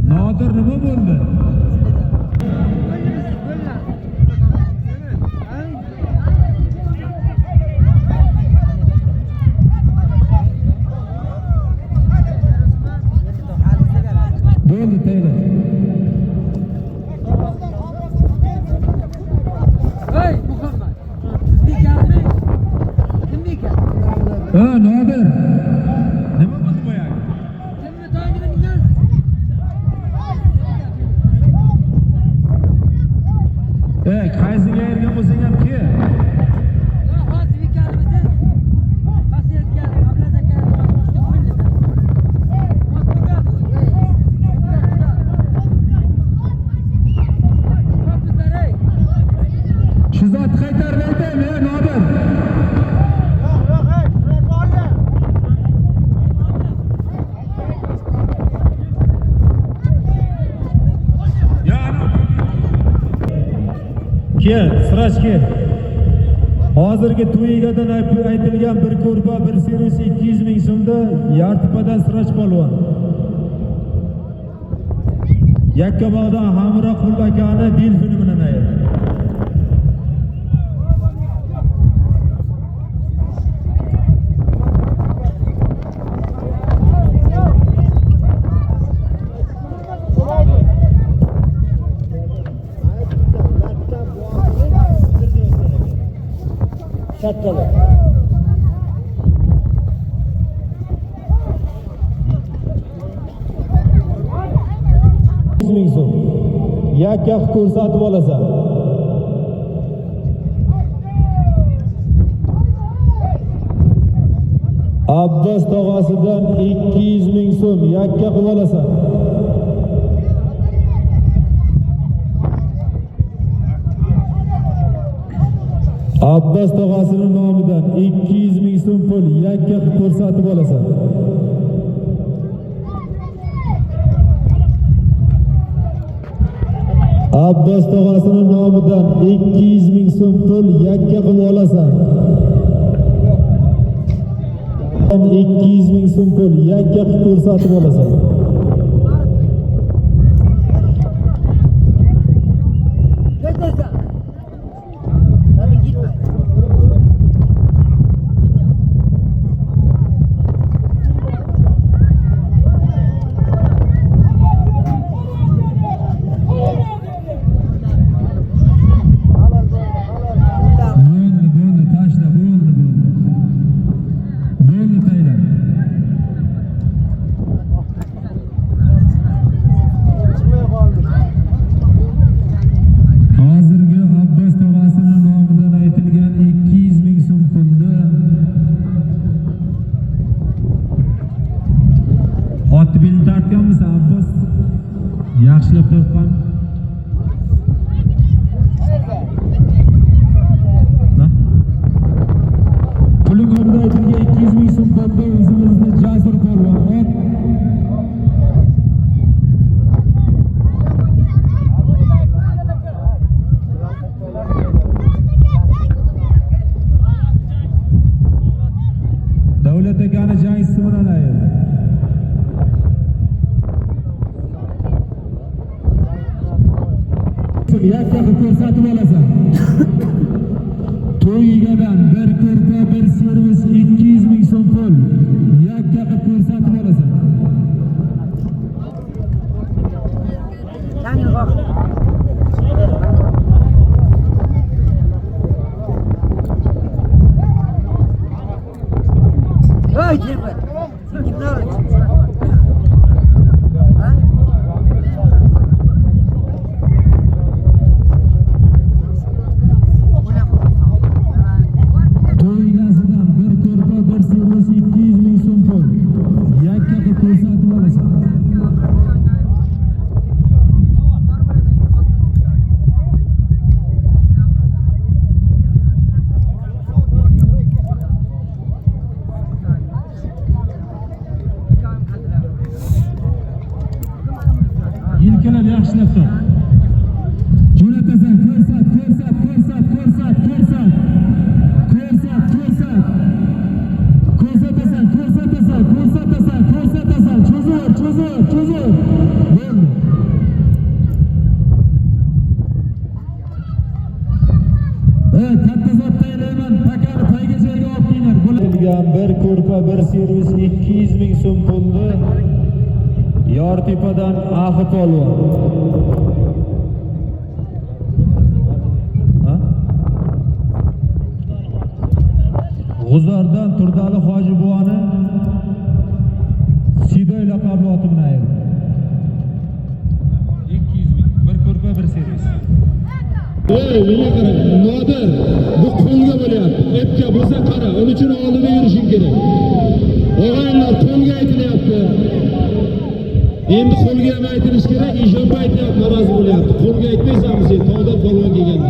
Nodir nima bo'ldi? Bo'ldi tayyor. Hey Muhammad. Siznikami? Kimniki? Nodir. Nima bo'ldi boyagi? Kimni to'yingiz? Qaysiga ergan bo'lsang ham ki? Yo, hozir ekanimiz. Qasiyatga Ablaza aka boshqa o'yinda. Shu zot qaytarmaydi, Nodir. Kel, Siraj kel. Hozirgi to'yigadan aytilgan bir ko'rpa, bir servis 200 ming so'mda Yartipadan Siraj polvon. Yakkabog'dan Hamroqul akani delfini bilan ayirdi. Chattalar. ming so'm. Yakka ko'rsatib olasan. Abbos tog'asidan 200 ming so'm yakka qilib olasan. Abbos tog'asining nomidan 200 ming so'm pul yakka qilib ko'rsatib olasan. Abbos tog'asining nomidan 200 ming so'm pul yakka qilib olasan. 200 ming so'm pul yakka qilib ko'rsatib olasan. yaxshilab tortgan. Puling o'rnida aytilgan 200 ming so'm bo'ldi o'zimizni Jasur polvon. Davlat akani jang ismidan ayirdi. Yakka ko'rsatib olasan. To'y egadan bir ko'rpa, bir servis 200 ming so'm pul. Yakka ko'rsatib olasan. Hey, Jimmy. Kimlar? To'y egasidan bir ko'rpa, bir servis 200 ming so'm pul. Yakka ko'rsatib olasan. Yelkalab yaxshilab tur. Jo'natasan, ko'rsat. Ko'rsatasan. Cho'zur. Bo'ldi. Katta zotda elayman, pakani payga joyga olib kelinglar. Bo'lgan bir ko'rpa, bir servis 200 ming so'm pulni Yortepadan Ahi polvon. G'uzordan Turdali hoji buvani Sidoy laqabli oti bilan ayirdi. 200 ming, bir ko'rpa, bir servis. Menga qara, Nodir, bu qo'lga bo'lyapti. Epga bo'lsa qara, uning uchun oldida yurishing kerak. Og'aylar qo'lga aytilyapti. Endi qo'lga ham aytilish kerak, ijobga aytyapti, norozi bo'lyapti. Qo'lga aytmaysanmi sen, tog'da polvon kelganda.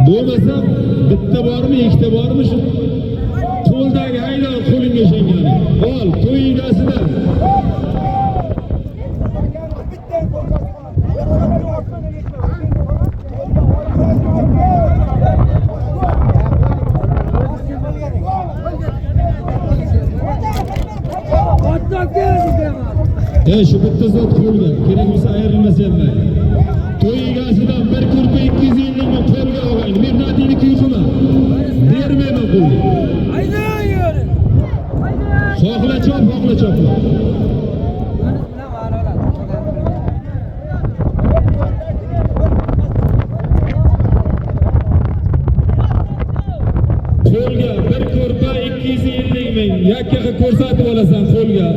Bo'lmasa bitta bormi, ikkita bormi shu qo'ldagi aylan qo'lingga ishongani. Ol, to'y egasidan. Şu bitta zot qo'lga, kerak bo'lsa ayrilmasa ham mayli. To'y egasidan bir ko'rpa 250 ming qo'lga olgan. Mehnatini kuyqima. Bermayman qo'lga. Xohla chop. Qo'lga bir ko'rpa 250 ming. Yakkaga ko'rsatib olasan qo'lga.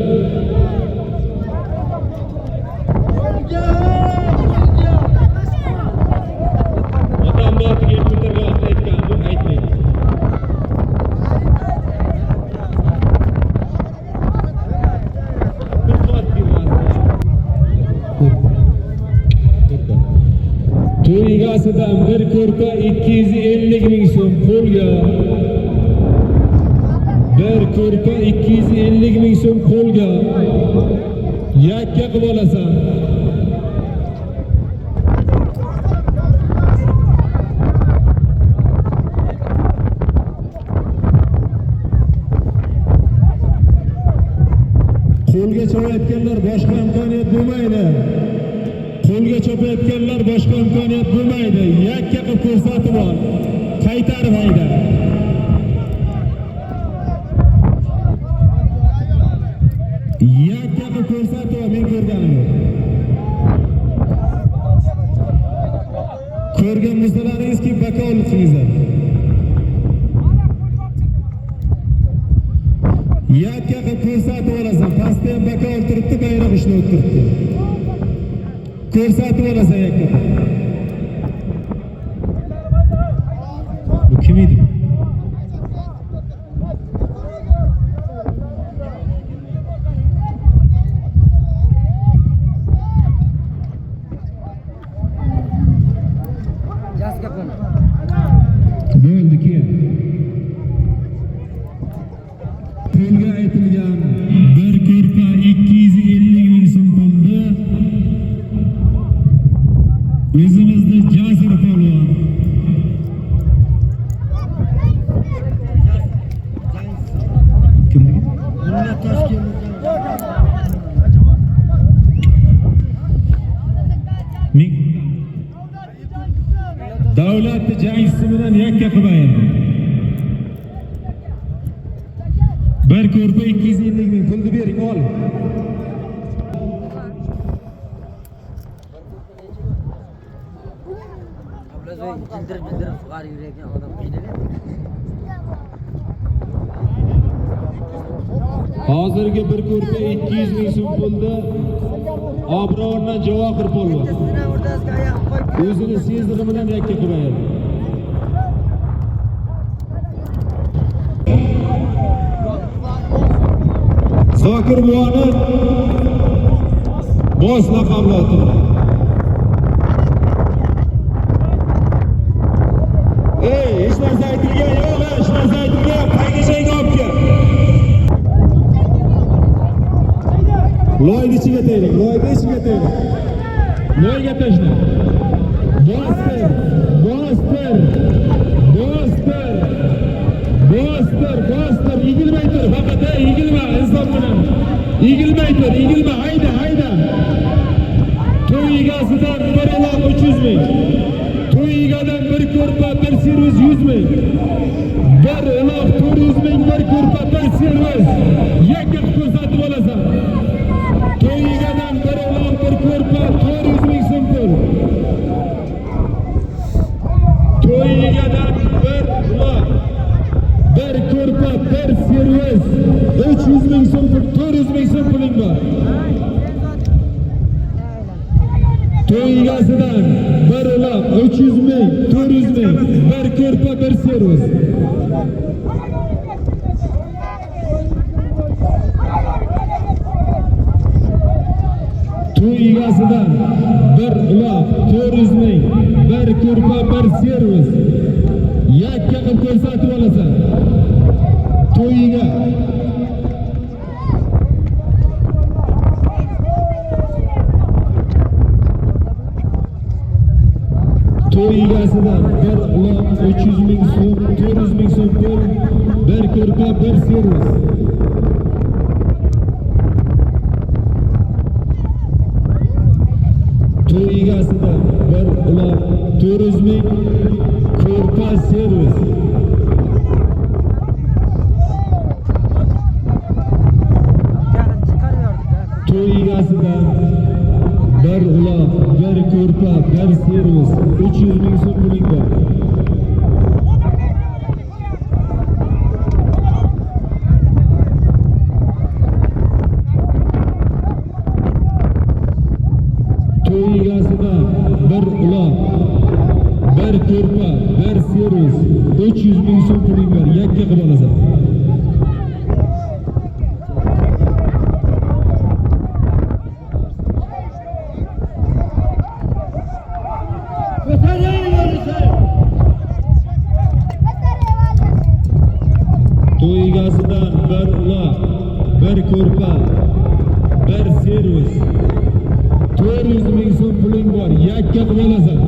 To'y egasidan bir ko'rpa 250 ming so'm qo'lga. Bir ko'rpa 250 ming so'm qo'lga. Yakka qilib olasan. Qo'lga chopayotganlar boshqa imkoniyat bo'lmaydi. Qo'lga chopayotganlar boshqa imkoniyat bo'lmaydi. Yakka qilib ko'rsatib ol. Qaytarib hayda. Yakka qilib ko'rsatib ol, men ko'rganim yo'q. Ko'rgan bo'lsalaringizki bakovul qilingizlar. Yakka qilib ko'rsatib olasan. Pastda ham bakovul turibdi, bayroq ishlab turibdi. Ko'rsatib olasan yakka. pastga qo'yma. Bo'ldi keyin. Pulga aytilgan bir ko'rpa 250 ming so'm pulni o'zimizda Jasur polvon kimniki? Bunga Toshkent. Ming davlatni jangchisi bilan yakka qilmaydi. Bir ko'rpa 250 ming pulni bering, ol. Ablazoy jildirib sug'ar yurayotgan odam qiynaladi. Hozirgi bir ko'rpa 200 ming so'm pulda Obrondan Javohir polvon Sizlar o'rtasiga oyoq qo'yib o'zini sezdig'i bilan yakka qilmaydi. Zokir buvoni bosh laqabladi. Hech narsa aytilgan yo'q, hech narsa aytilgan, qayga joyga olib kel. Loyni ichiga tegdik, loyni ichiga tegdik. Loyga tashla. Bostir, bostir, bostir, bostir, bostir. Yigilmay tur, faqat yigilma, inson bilan. Yigilmay tur, yigilma, hayda, hayda. To'y egasidan bir uloq 300 ming. To'y egadan bir ko'rpa, bir servis 100 ming. Bir uloq 400 ming, bir ko'rpa, bir servis. Yakka ko'rsatib olasan. To'y egadan bir uloq, bir ko'rpa, 400 ming so'm pul. To'y egadan bir uloq, bir ko'rpa, bir servis 300 ming so'm pul, 400 ming so'm puling bor. To'y egasidan bir uloq 300 ming, 400 ming, bir ko'rpa, bir servis. To'y egasidan bir uloq 400 ming, bir ko'rpa, bir servis. Yakka qilib ko'rsatib olasan. To'yiga to'y egasidan bir uloq 300 ming so'm, 400 ming so'm pul, bir ko'rpa, bir servis. To'y egasidan bir uloq 400 ming, ko'rpa, servis. To'y egasidan bir uloq, bir ko'rpa, bir servis 300 ming so'm puling bor. To'y egasidan bir uloq, bir ko'rpa, bir servis 300 ming so'm puling bor. Yakka qilib olasan. To'y egasidan bir uloq, bir ko'rpa, bir servis 400 ming so'm puling bor. Yakka qilib olasan.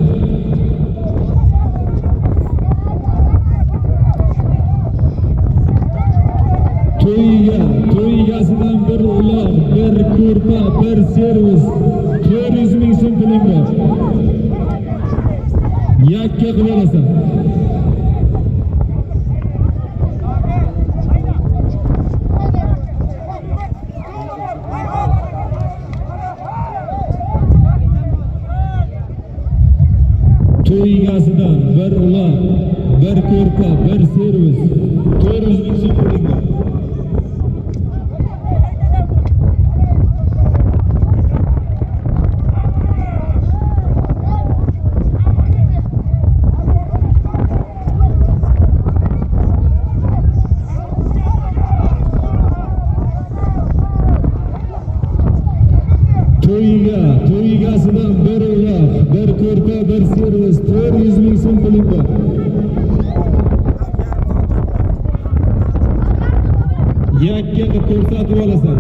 To'y egasidan bir uloq, bir ko'rpa, bir servis 400 ming so'm puling bor. Yakka qilib olasan. To'y egasidan bir uloq, bir ko'rpa, bir servis 400 ming so'm puling bor. To'y egasidan bir uloq, bir ko'rpa, bir servis 400 ming so'm puling bor. Yakka qilib ko'rsatib olasan.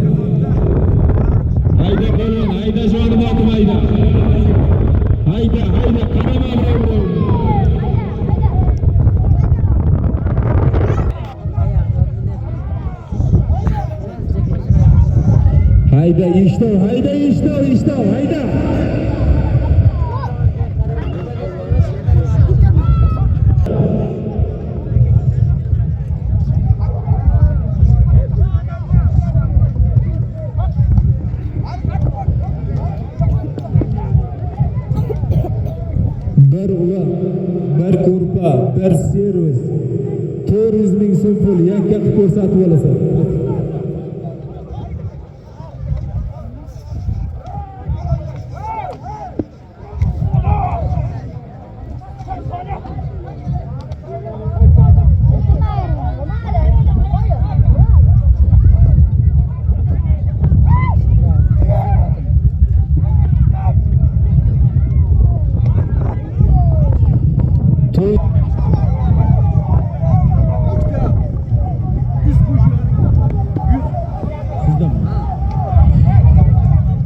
Hayda polvon, hayda jonim hayda. Hayda, qarama birovni. Hayda, eshitav, hayda. Bir uva, bir ko'rpa, bir servis. 400 ming so'm pul yakka qilib ko'rsatib olasan.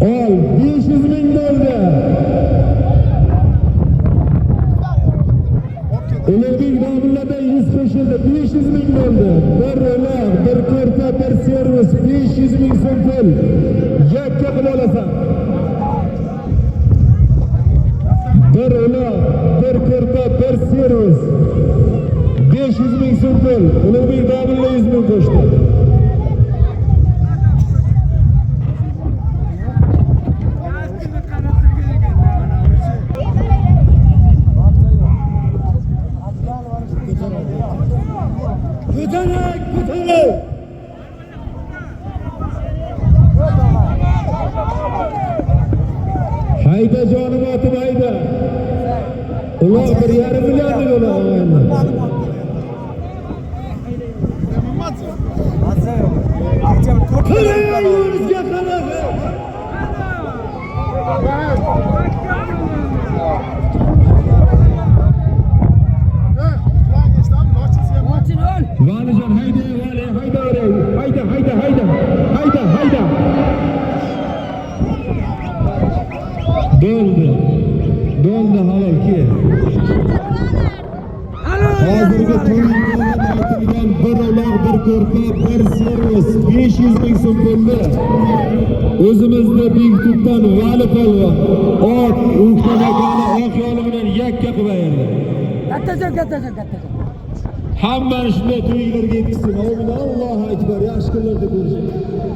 Ol 500 ming bo'ldi. Ulug'bek domladan 100 qo'shildi, 500 ming bo'ldi. Bir uloq, bir ko'rpa, bir servis, 500 ming so'm pul. Yakka qilib olasan. Bir uloq, bir ko'rpa, bir servis, 500 ming so'm pul. Ulug'bek domla 100 ming qo'shdi. Ko'tarak. Hayda jonim otim hayda. Ular 1,5 millionlik bo'ladi. Yo'lingizga qarang. Valijon hayda. Bo'ldi halol ki. Hozirgi to'yindan aytilgan bir uloq, bir ko'rpa, bir servis 500 ming so'm pulni o'zimizda Bigtutdan Vali polvon ot uqtamagani oq yo'li bilan yakka qilib berdi. Kattajon. Hammani shunday to'ylarga yetkazsin. Allohu akbar, yaxshi kunlarda ko'rishamiz.